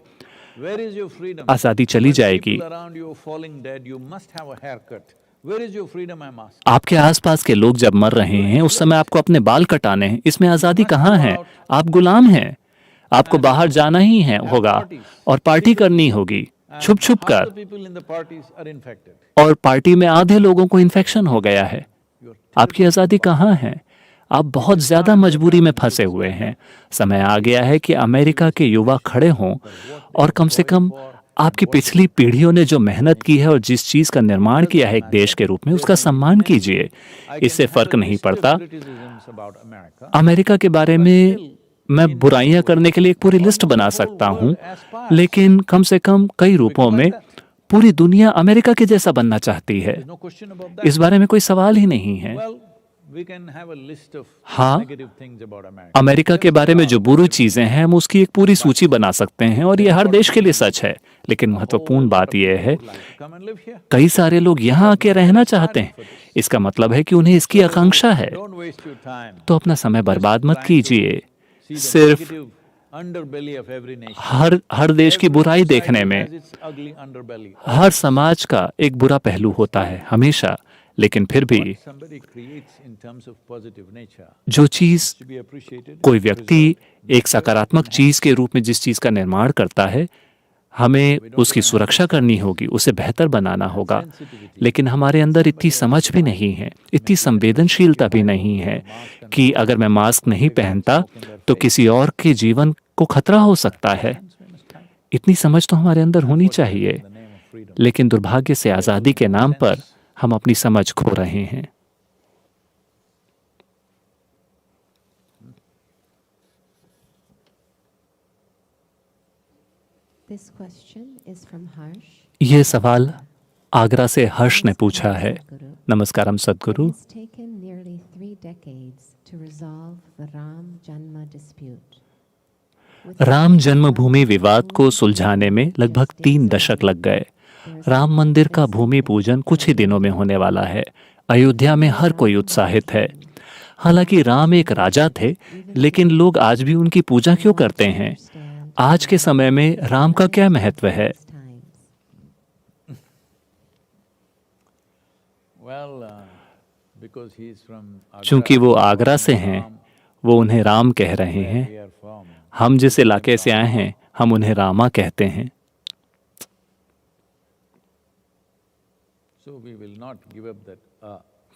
Where is your freedom? आज़ादी चली जाएगी। People around you falling dead, you must have a haircut. Where is your freedom, I'm asking? आपके आसपास के लोग जब मर रहे हैं, उस समय आपको अपने बाल कटाने हैं। इसमें आज़ादी कहाँ है? आप गुलाम हैं। आपको बाहर जाना ही है होगा और पार्टी करनी होगी, छुप छुप Half कर। the people in the parties are infected. और पार्टी में आधे लोगों को इन्फेक्शन हो गया है। आपकी आज़ादी कहाँ है? आप बहुत ज्यादा मजबूरी में फंसे हुए हैं। समय आ गया है कि अमेरिका के युवा खड़े हों और कम से कम आपकी पिछली पीढ़ियों ने जो मेहनत की है और जिस चीज का निर्माण किया है एक देश के रूप में, उसका सम्मान कीजिए। इससे फर्क नहीं पड़ता। Criticisms about America. अमेरिका के बारे में मैं बुराइयां करने के लिए एक पूरी लिस्ट बना सकता हूं, लेकिन कम से कम कई रूपों में पूरी दुनिया अमेरिका के जैसा बनना चाहती है। No question about that. इस बारे में कोई सवाल ही नहीं है। Well, we can have a list of हाँ, negative things about America. America के बारे में जो बुरी चीजें हैं, हम उसकी एक पूरी सूची बना सकते हैं, और ये हर देश के लिए सच है। लेकिन महत्वपूर्ण बात यह है, Like to come and live here. कई सारे लोग यहाँ आके रहना चाहते हैं। इसका मतलब है कि उन्हें इसकी आकांक्षा है। Don't waste your time. तो अपना समय बर्बाद मत कीजिए See the सिर्फ negative underbelly of every nation. हर देश की बुराई देखने में। Has its ugly underbelly. हर समाज का एक बुरा पहलू होता है हमेशा, लेकिन फिर भी Somebody creates in terms of positive nature जो चीज to be appreciated. कोई व्यक्ति एक सकारात्मक चीज के रूप में जिस चीज का निर्माण करता है, हमें उसकी सुरक्षा करनी होगी, उसे बेहतर बनाना होगा। लेकिन हमारे अंदर इतनी समझ भी नहीं है, इतनी संवेदनशीलता भी नहीं है कि अगर मैं मास्क नहीं पहनता तो किसी और के जीवन को खतरा हो सकता है। इतनी समझ तो हमारे अंदर होनी चाहिए, In the name of freedom. लेकिन दुर्भाग्य से आज़ादी के नाम पर हम अपनी समझ खो रहे हैं। This question is from Harsh. ये सवाल आगरा से हर्ष ने पूछा है। नमस्कारम सद्गुरु। It has taken nearly 3 decades to resolve the Ram Janma dispute. Ram जन्मभूमि विवाद को सुलझाने में लगभग 3 दशक लग गए। राम मंदिर का भूमि पूजन कुछ ही दिनों में होने वाला है। अयोध्या में हर कोई उत्साहित है। हालांकि राम एक राजा थे, लेकिन लोग आज भी उनकी पूजा क्यों करते हैं? आज के समय में राम का क्या महत्व है? चूंकि वो आगरा से हैं, वो उन्हें राम कह रहे हैं। हम जिस इलाके से आए हैं, हम उन्हें रामा कहते हैं।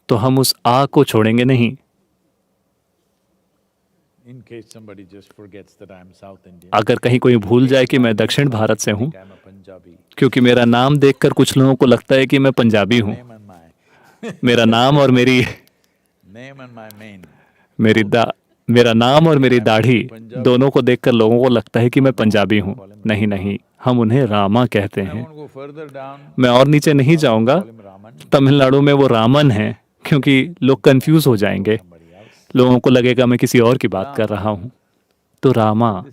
तो हम उस आ को छोड़ेंगे नहीं। अगर कहीं कोई भूल जाए कि मैं दक्षिण भारत से हूं, क्योंकि मेरा नाम देखकर कुछ लोगों को लगता है कि मैं पंजाबी हूं। मेरा नाम और मेरा नाम और मेरी दाढ़ी दोनों को देखकर लोगों को लगता है कि मैं पंजाबी हूं। नहीं नहीं, हम उन्हें रामा कहते हैं। मैं और नीचे नहीं जाऊंगा। तमिलनाडु में वो रामन है, क्योंकि लोग कंफ्यूज हो जाएंगे। लोगों को लगेगा मैं किसी और की बात कर रहा हूं। तो रामा,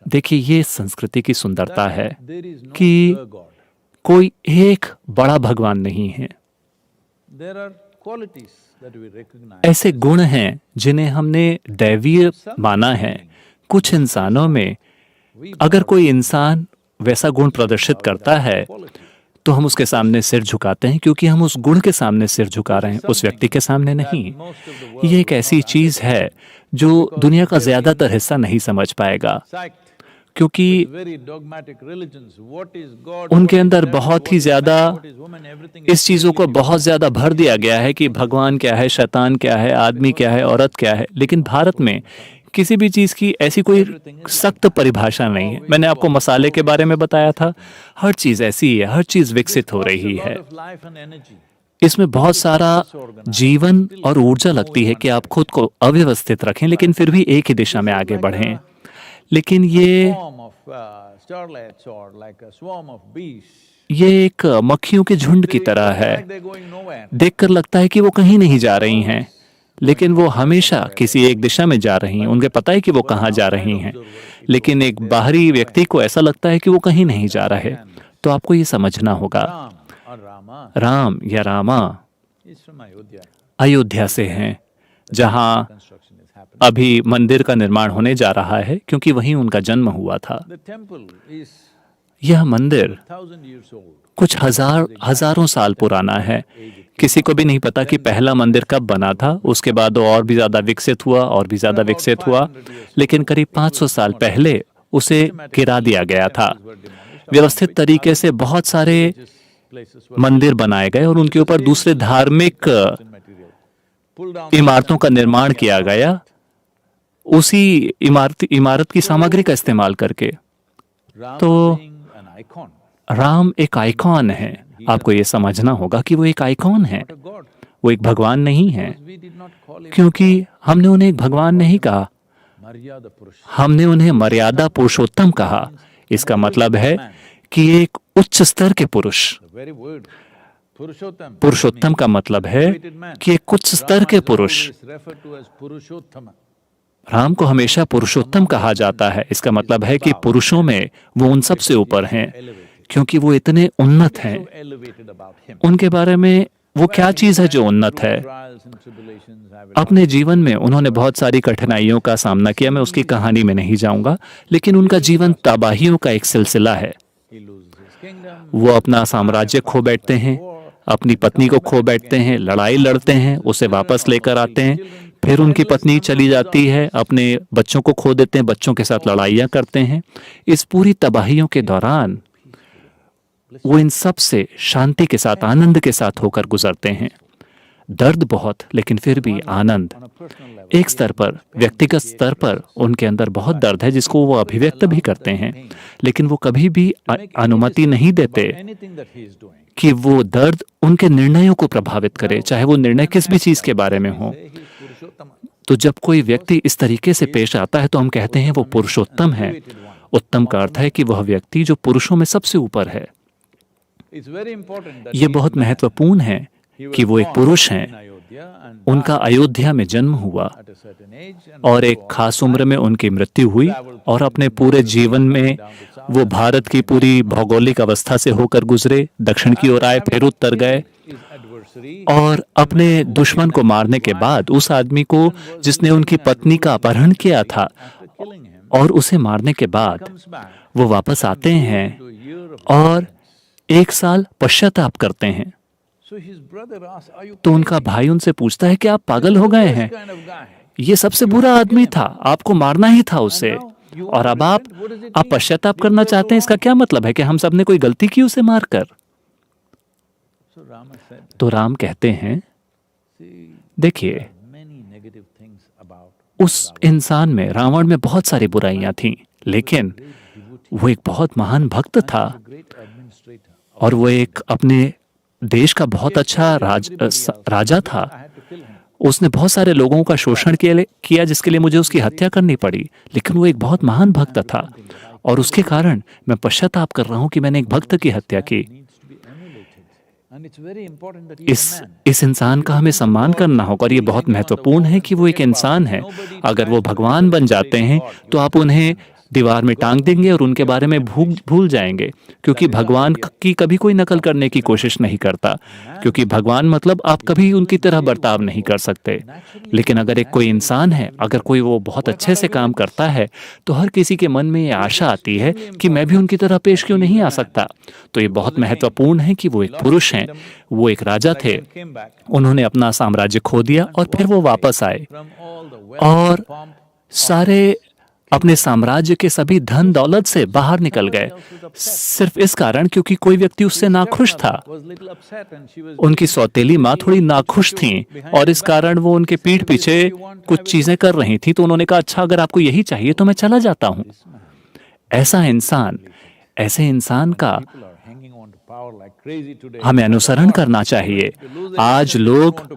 देखिए, ये संस्कृति की सुंदरता है कि कोई एक बड़ा भगवान नहीं है। ऐसे गुण हैं जिन्हें हमने दैवीय माना है। कुछ इंसानों में अगर कोई इंसान वैसा गुण प्रदर्शित करता है तो हम उसके सामने सिर झुकाते हैं, क्योंकि हम उस गुण के सामने सिर झुका रहे हैं, उस व्यक्ति के सामने नहीं। ये एक ऐसी चीज है जो दुनिया का ज्यादातर हिस्सा नहीं समझ पाएगा, क्योंकि उनके अंदर बहुत ही ज्यादा इस चीजों को बहुत ज्यादा भर दिया गया है कि भगवान क्या है, शैतान क्या है, आदमी क्या है, औरत क्या है। लेकिन भारत में किसी भी चीज की ऐसी कोई सख्त परिभाषा नहीं है। मैंने आपको मसाले के बारे में बताया था। हर चीज ऐसी है, हर चीज विकसित हो रही है। इसमें बहुत सारा जीवन और ऊर्जा लगती है कि आप खुद को अव्यवस्थित रखें, लेकिन फिर भी एक ही दिशा में आगे बढ़ें। लेकिन ये एक मक्खियों के झुंड की तरह है। देखकर लगता है कि वो कहीं नहीं जा रही हैं, लेकिन वो हमेशा किसी एक दिशा में जा रही हैं। उनको पता है कि वो कहाँ जा रही हैं, लेकिन एक बाहरी व्यक्ति को ऐसा लगता है कि वो कहीं नहीं जा रहे। तो आपको ये समझना होगा, राम या रामा अयोध्या से हैं, जहाँ अभी मंदिर का निर्माण होने जा रहा है, क्योंकि वहीं उनका जन्म हुआ था। यह मंदिर कुछ हजारों साल पुराना है। किसी को भी नहीं पता कि पहला मंदिर कब बना था। उसके बाद वो और भी ज्यादा विकसित हुआ, और भी ज्यादा विकसित हुआ, लेकिन करीब 500 साल पहले उसे गिरा दिया गया था। व्यवस्थित तरीके से बहुत सारे मंदिर बनाए गए और उनके ऊपर दूसरे धार्मिक इमारतों का निर्माण किया गया, उसी इमारत की सामग्री का इस्तेमाल करके। तो राम एक आइकॉन है। आपको ये समझना होगा कि वो एक आइकॉन है, वो एक भगवान नहीं है, क्योंकि हमने उन्हें एक भगवान नहीं कहा, हमने उन्हें मर्यादा पुरुषोत्तम कहा। इसका मतलब है कि एक उच्च स्तर के पुरुष। पुरुषोत्तम का मतलब है कि एक उच्च स्तर के पुरुष। राम को हमेशा पुरुषोत्तम कहा जाता है। इसका मतलब है कि पुरुषों में वो उन सब से ऊपर हैं, क्योंकि वो इतने उन्नत हैं। उनके बारे में वो क्या चीज है जो उन्नत है? अपने जीवन में उन्होंने बहुत सारी कठिनाइयों का सामना किया। मैं उसकी कहानी में नहीं जाऊंगा, लेकिन उनका जीवन तबाहियों का एक सिलसिला है। वो अपना साम्राज्य खो बैठते हैं, अपनी पत्नी को खो बैठते हैं, लड़ाई लड़ते हैं, उसे वापस लेकर आते हैं, फिर उनकी पत्नी चली जाती है, अपने बच्चों को खो देते हैं, बच्चों के साथ लड़ाइयाँ करते हैं। इस पूरी तबाहियों के दौरान वो इन सब से शांति के साथ, आनंद के साथ होकर गुजरते हैं। दर्द बहुत, लेकिन फिर भी आनंद। एक स्तर पर, व्यक्तिगत स्तर पर उनके अंदर बहुत दर्द है, जिसको वो अभिव्यक्त भी करते हैं, लेकिन वो कभी भी अनुमति नहीं देते कि वो दर्द उनके निर्णयों को प्रभावित करे, चाहे वो निर्णय किस भी चीज के बारे में हो। तो जब कोई व्यक्ति इस तरीके से पेश आता है तो हम कहते हैं वो पुरुषोत्तम है। उत्तम का अर्थ है कि वह व्यक्ति जो पुरुषों में सबसे ऊपर है। ये बहुत महत्वपूर्ण है कि वो एक पुरुष हैं। उनका अयोध्या में जन्म हुआ और एक खास उम्र में उनकी मृत्यु हुई और अपने पूरे जीवन में वो भारत की पूरी भौगोलिक अवस्था से होकर गुजरे, दक्षिण की ओर आए, फिर उत्तर गए और अपने दुश्मन को मारने के बाद उस आदमी को जिसने उनकी पत्नी का अपहरण किया था और उसे मारने के बाद वो वापस आते हैं और 1 साल पश्चाताप करते हैं। तो उनका भाई उनसे पूछता है कि आप पागल हो गए हैं, ये सबसे बुरा आदमी था, आपको मारना ही था उसे, और अब आप पश्चाताप करना चाहते हैं, इसका क्या मतलब है कि हम सब ने कोई गलती की उसे मारकर? तो राम कहते हैं, देखिए, उस इंसान में, रावण में बहुत सारी बुराइयां थीं, लेकिन वो एक बहुत महान भक्त था और वो एक अपने देश का बहुत अच्छा राजा था। उसने बहुत सारे लोगों का शोषण किया जिसके लिए मुझे उसकी हत्या करनी पड़ी, लेकिन वो एक बहुत महान भक्त था और उसके कारण मैं पश्चाताप कर रहा हूं कि मैंने एक भक्त की हत्या की। इस इंसान का हमें सम्मान करना होगा और ये बहुत महत्वपूर्ण है कि वो एक इंसान है। अगर वो भगवान बन जाते हैं तो आप उन्हें दीवार में टांग देंगे और उनके बारे में भूल जाएंगे, क्योंकि भगवान की कभी कोई नकल करने की कोशिश नहीं करता, क्योंकि भगवान मतलब आप कभी उनकी तरह बर्ताव नहीं कर सकते। लेकिन अगर एक कोई इंसान है, अगर कोई वो बहुत अच्छे से काम करता है, तो हर किसी के मन में ये आशा आती है कि मैं भी उनकी तरह पेश क्यों नहीं आ सकता। तो ये बहुत महत्वपूर्ण है कि वो एक पुरुष हैं, वो एक राजा थे, उन्होंने अपना साम्राज्य खो दिया और फिर वो वापस आए और सारे अपने साम्राज्य के सभी धन दौलत से बाहर निकल गए, सिर्फ इस कारण क्योंकि कोई व्यक्ति उससे नाखुश था। उनकी सौतेली माँ थोड़ी नाखुश थी और इस कारण वो उनके पीठ पीछे कुछ चीजें कर रही थी, तो उन्होंने कहा, अच्छा अगर आपको यही चाहिए तो मैं चला जाता हूं। ऐसे इंसान का हमें अनुसरण करना चाहिए। आज लोग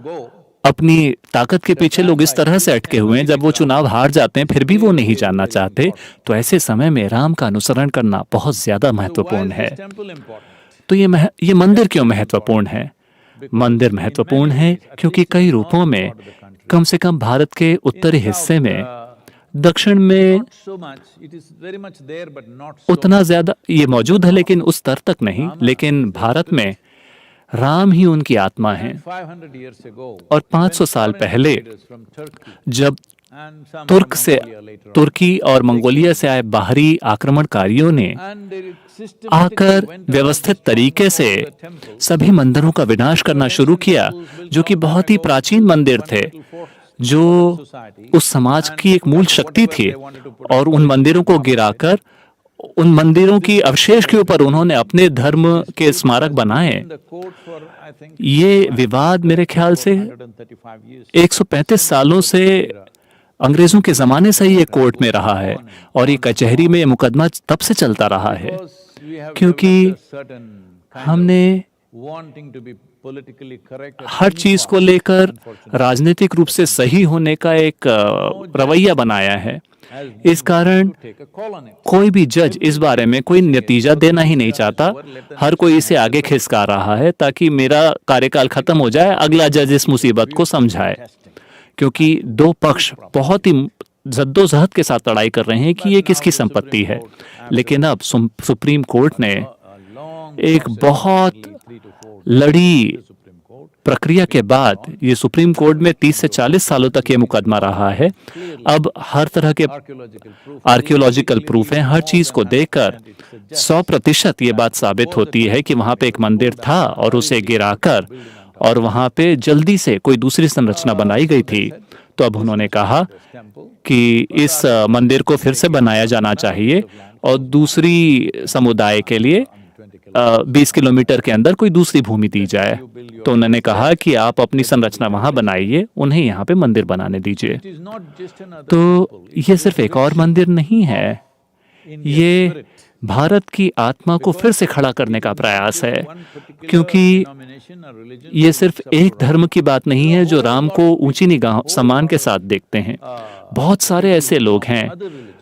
अपनी ताकत के पीछे लोग इस तरह से अटके हुए हैं, जब वो चुनाव हार जाते हैं फिर भी वो नहीं जानना चाहते। तो ऐसे समय में राम का अनुसरण करना बहुत ज्यादा महत्वपूर्ण है। तो ये मंदिर क्यों महत्वपूर्ण है? मंदिर महत्वपूर्ण है क्योंकि कई रूपों में, कम से कम भारत के उत्तरी हिस्से में, दक्षिण में उतना ज्यादा ये मौजूद है लेकिन उस स्तर तक नहीं, लेकिन भारत में राम ही उनकी आत्मा है। और 500 साल पहले जब तुर्की और मंगोलिया से आए बाहरी आक्रमणकारियों ने आकर व्यवस्थित तरीके से सभी मंदिरों का विनाश करना शुरू किया, जो कि बहुत ही प्राचीन मंदिर थे, जो उस समाज की एक मूल शक्ति थी, और उन मंदिरों को गिराकर उन मंदिरों की अवशेष के ऊपर उन्होंने अपने धर्म के स्मारक बनाए। ये विवाद मेरे ख्याल से 135 सालों से, अंग्रेजों के जमाने से ही ये कोर्ट में रहा है और ये कचहरी में ये मुकदमा तब से चलता रहा है, क्योंकि हमने हर चीज को लेकर राजनीतिक रूप से सही होने का एक रवैया बनाया है। इस कारण कोई भी जज इस बारे में कोई नतीजा देना ही नहीं चाहता। हर कोई इसे आगे खिसका रहा है ताकि मेरा कार्यकाल खत्म हो जाए, अगला जज इस मुसीबत को समझाए, क्योंकि दो पक्ष बहुत ही जद्दोजहद के साथ लड़ाई कर रहे हैं कि ये किसकी संपत्ति है। लेकिन अब सुप्रीम कोर्ट ने एक बहुत लड़ी प्रक्रिया के बाद, ये सुप्रीम कोर्ट में 30 से 40 सालों तक ये मुकदमा रहा है, अब हर तरह के आर्कियोलॉजिकल प्रूफ हैं, हर चीज को देखकर 100% ये बात साबित होती है कि वहां पे एक मंदिर था और उसे गिराकर और वहां पे जल्दी से कोई दूसरी संरचना बनाई गई थी। तो अब उन्होंने कहा कि इस मंदिर को फिर से बनाया जाना चाहिए और दूसरी समुदाय के लिए 20 किलोमीटर के अंदर कोई दूसरी भूमि दी जाए। तो उन्होंने कहा कि आप अपनी संरचना वहां बनाइए, उन्हें यहाँ पे मंदिर बनाने दीजिए। तो ये सिर्फ एक और मंदिर नहीं है, ये भारत की आत्मा को फिर से खड़ा करने का प्रयास है, क्योंकि ये सिर्फ एक धर्म की बात नहीं है जो राम को ऊंची निगाह सम्मान के साथ देखते हैं। बहुत सारे ऐसे लोग हैं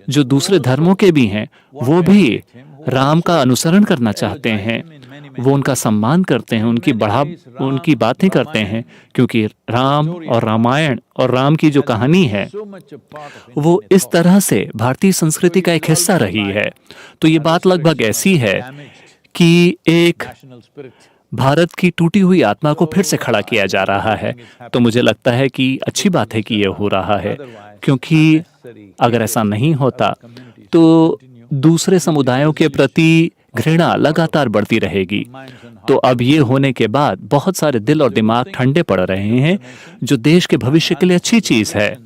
जो दूसरे धर्मों के भी हैं, वो भी राम का अनुसरण करना चाहते हैं वो उनका सम्मान करते हैं, उनकी बातें करते हैं, क्योंकि राम और रामायण और राम की जो कहानी है वो इस तरह से भारतीय संस्कृति का एक हिस्सा रही है। तो ये बात लगभग ऐसी है कि एक भारत की टूटी हुई आत्मा को फिर से खड़ा किया जा रहा है। तो मुझे लगता है कि अच्छी बात है कि ये हो रहा है, क्योंकि अगर ऐसा नहीं होता तो दूसरे समुदायों के प्रति घृणा लगातार बढ़ती रहेगी। तो अब ये होने के बाद बहुत सारे दिल और दिमाग ठंडे पड़ रहे हैं, जो देश के भविष्य के लिए अच्छी चीज है,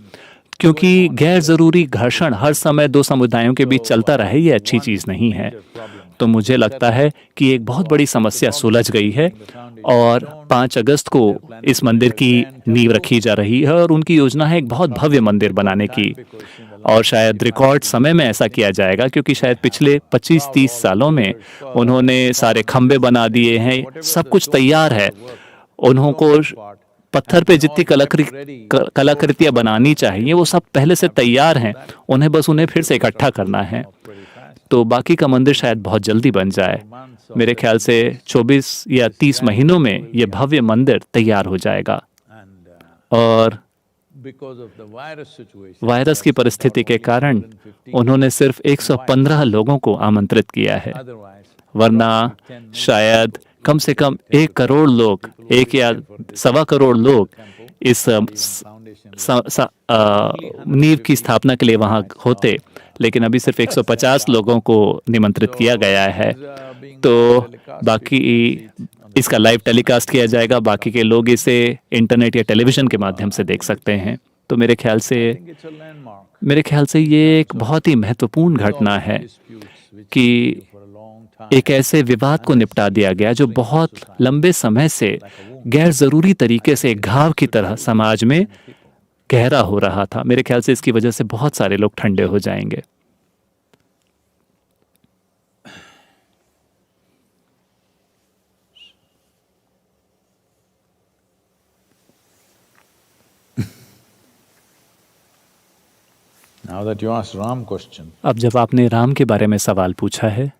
क्योंकि गैर जरूरी घर्षण हर समय दो समुदायों के बीच चलता रहे, ये अच्छी चीज नहीं है। तो मुझे लगता है कि एक बहुत बड़ी समस्या सुलझ गई है और 5 अगस्त को इस मंदिर की नींव रखी जा रही है और उनकी योजना है एक बहुत भव्य मंदिर बनाने की। और शायद रिकॉर्ड समय में ऐसा किया जाएगा, क्योंकि शायद पिछले 25-30 सालों में उन्होंने सारे खंबे बना दिए हैं, सब कुछ तैयार है। उन्हों को पत्थर पे जितनी कलाकृतियां बनानी चाहिए वो सब पहले से तैयार हैं, उन्हें बस उन्हें फिर से इकट्ठा करना है। तो बाकी का मंदिर शायद बहुत जल्दी बन जाए। मेरे ख्याल से 24 या 30 महीनों में ये भव्य मंदिर तैयार हो जाएगा। और वायरस की परिस्थिति के कारण उन्होंने सिर्फ 115 लोगों को आमंत्रित किया है, वरना शायद कम से कम 1 करोड़ लोग, 1 या 1.25 करोड़ लोग इस नींव की स्थापना के लिए वहां होते। लेकिन अभी सिर्फ 150 लोगों को निमंत्रित किया गया है। तो बाकी इसका लाइव टेलीकास्ट किया जाएगा, बाकी के लोग इसे इंटरनेट या टेलीविजन के माध्यम से देख सकते हैं। तो मेरे ख्याल से ये एक बहुत ही महत्वपूर्ण घटना है कि एक ऐसे विवाद को निपटा दिया गया जो बहुत लंबे समय से गैर जरूरी तरीके से एक घाव की तरह समाज में गहरा हो रहा था। मेरे ख्याल से इसकी वजह से बहुत सारे लोग ठंडे हो जाएंगे। Now that you asked Ram question, अब जब आपने राम के बारे में सवाल पूछा है,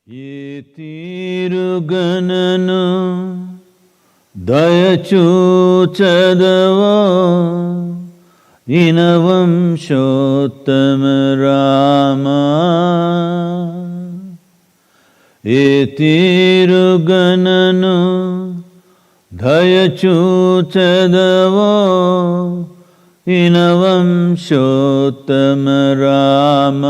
ये तिरुगणन दयचूचदव इनवंशोत्तम राम ये तिरुगणन दयचूचदव इनवंशोत्तम राम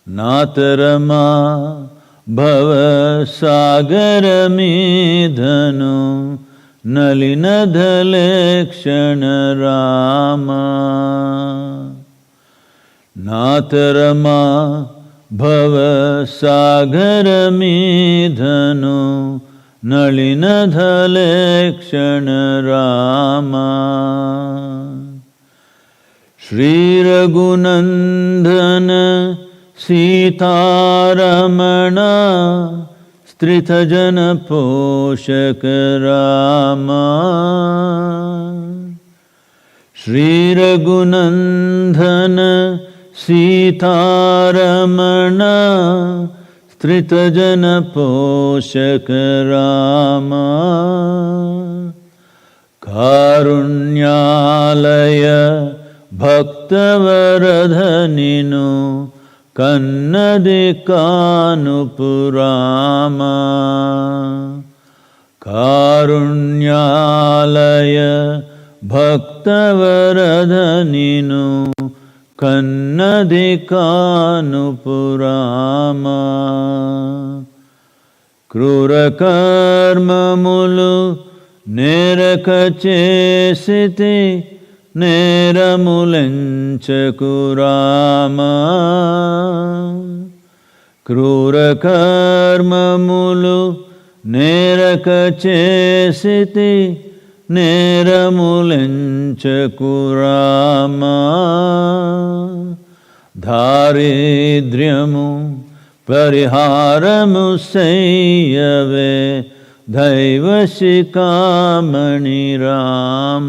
नातरमा भव सागर मीधनु नलिन धलेक्षण राम नातरमा भव सागर मीधनु नलिन धलेक्षण राम श्री रघुनंदन सीतारमण स्त्रितजन पोषक राम श्री रघुनंदन सीतारमण स्त्रितजन पोषक Ram कारुण्यालय भक्तवरधनिनु कन्नदिकानुपुराम कारुण्यालय भक्तवरधनिनु कन्नदिकानुपुराम क्रूरकर्ममुलु नेरकचेसिति नेरमुलञ्चकुराम क्रूरकर्ममुलु नेरकचेसिति नेरमुलञ्चकुराम दारिद्र्यमु परिहारमु सैयवे दैवशिखामणि Ram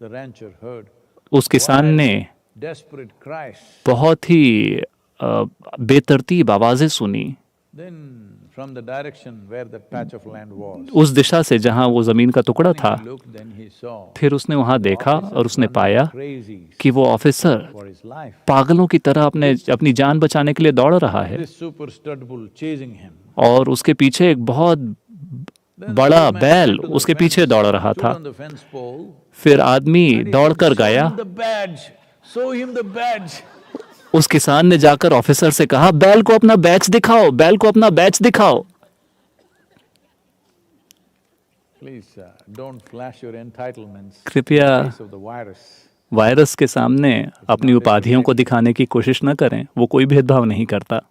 the rancher heard उस किसान ने desperate cries. बहुत ही बेतरतीब आवाजें सुनी। Then from the direction where that patch of land was, उस दिशा से जहां वो जमीन का टुकड़ा था, he looked, then he saw फिर उसने वहां देखा और उसने पाया crazy कि वो ऑफिसर for his life. पागलों की तरह अपनी जान बचाने के लिए दौड़ रहा है This super stud bull chasing him. और उसके पीछे एक बहुत बड़ा बैल उसके पीछे दौड़ रहा था। Stood on the fence pole. फिर आदमी दौड़कर गया, Show him the badge. Show him the badge. उस किसान ने जाकर ऑफिसर से कहा, बैल को अपना बैच दिखाओ, बैल को अपना बैच दिखाओ। Please don't flash your entitlements कृपया in the face of the virus. Virus के सामने अपनी उपाधियों को दिखाने की कोशिश न करें, वो कोई भेदभाव नहीं करता।